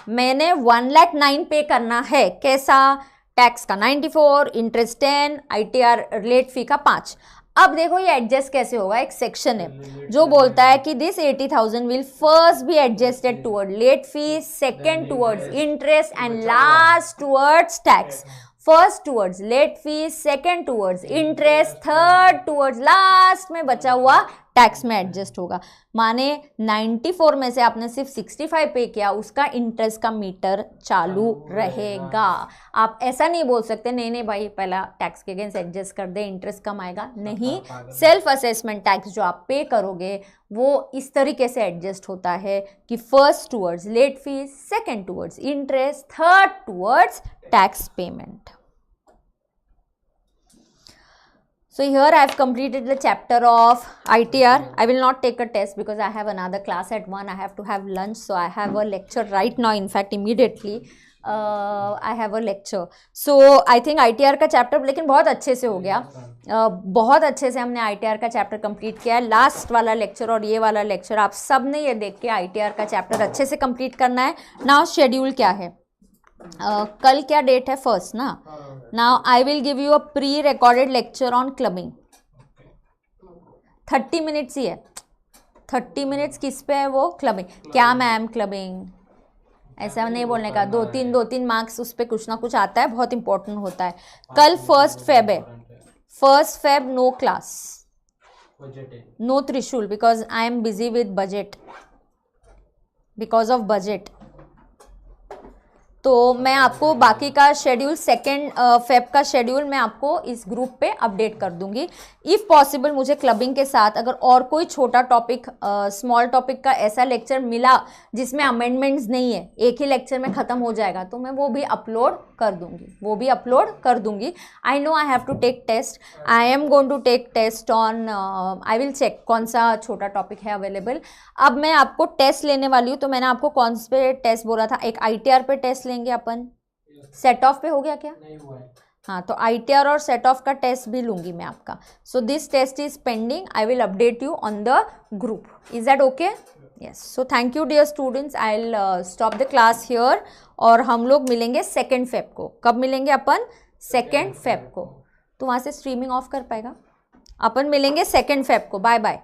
S5: मैंने 1,09,000 पे करना है, कैसा? टैक्स का 94, इंटरेस्ट 10, ITR लेट फी का 5. अब देखो ये एडजस्ट कैसे होगा, एक सेक्शन है जो बोलता है कि this 80,000 will first be adjusted toward late fee, second towards interest and last towards tax. First towards late fee, second towards interest, third towards last में बचा हुआ टैक्स में एडजस्ट होगा. माने 94 में से आपने सिर्फ 65 पे किया, उसका इंटरेस्ट का मीटर चालू रहेगा. आप ऐसा नहीं बोल सकते नहीं भाई पहला टैक्स के अगेंस्ट एडजस्ट कर दे, इंटरेस्ट कम आएगा. नहीं, सेल्फ असेसमेंट टैक्स जो आप पे करोगे वो इस तरीके से एडजस्ट होता है कि first towards late fees, second towards interest, third towards tax payment. So here I have completed the chapter of ITR. I will not take a test because I have another class at 1. I have to have lunch, so I have a lecture right now. In fact, immediately I have a lecture. So I think ITR का chapter लेकिन बहुत अच्छे से हो गया. बहुत अच्छे से हमने ITR का चैप्टर कंप्लीट किया है. लास्ट वाला लेक्चर और ये वाला लेक्चर आप सब ने ये देख के ITR का चैप्टर अच्छे से कंप्लीट करना है. नाउ शेड्यूल क्या है? कल क्या डेट है? 1st ना. Now I will give you a pre recorded lecture on clubbing. 30 minutes ही है. 30 मिनट्स किस पे है वो? क्लबिंग. क्या मैम क्लबिंग? ऐसा नहीं बोलने का. 2-3 मार्क्स उस पर कुछ ना कुछ आता है, बहुत इंपॉर्टेंट होता है. कल 1st Feb है. 1st Feb no class, no Trishul because I am busy with budget, because of budget. तो मैं आपको बाकी का शेड्यूल 2nd Feb का शेड्यूल मैं आपको इस ग्रुप पे अपडेट कर दूंगी. इफ़ पॉसिबल मुझे क्लबिंग के साथ अगर और कोई छोटा टॉपिक, स्मॉल टॉपिक का ऐसा लेक्चर मिला जिसमें अमेंडमेंट्स नहीं है, एक ही लेक्चर में ख़त्म हो जाएगा, तो मैं वो भी अपलोड कर दूंगी. I know I have to take test. I am going to take test on, I will check कौन सा छोटा टॉपिक है अवेलेबल. अब मैं आपको टेस्ट लेने वाली हूँ, तो मैंने आपको कौन से टेस्ट बोला था? एक ITR पे टेस्ट लेंगे अपन. सेट ऑफ पे हो गया क्या?
S6: नहीं हुआ है.
S5: हाँ, तो ITR और सेट ऑफ का टेस्ट भी लूंगी मैं आपका. So this test is pending. I will update you on the group. Is that okay? Yes. So thank you dear students. I will stop the class here और हम लोग मिलेंगे 2nd Feb को. कब मिलेंगे अपन? 2nd Feb को. तो वहाँ से स्ट्रीमिंग ऑफ कर पाएगा? अपन मिलेंगे 2nd Feb को. Bye bye.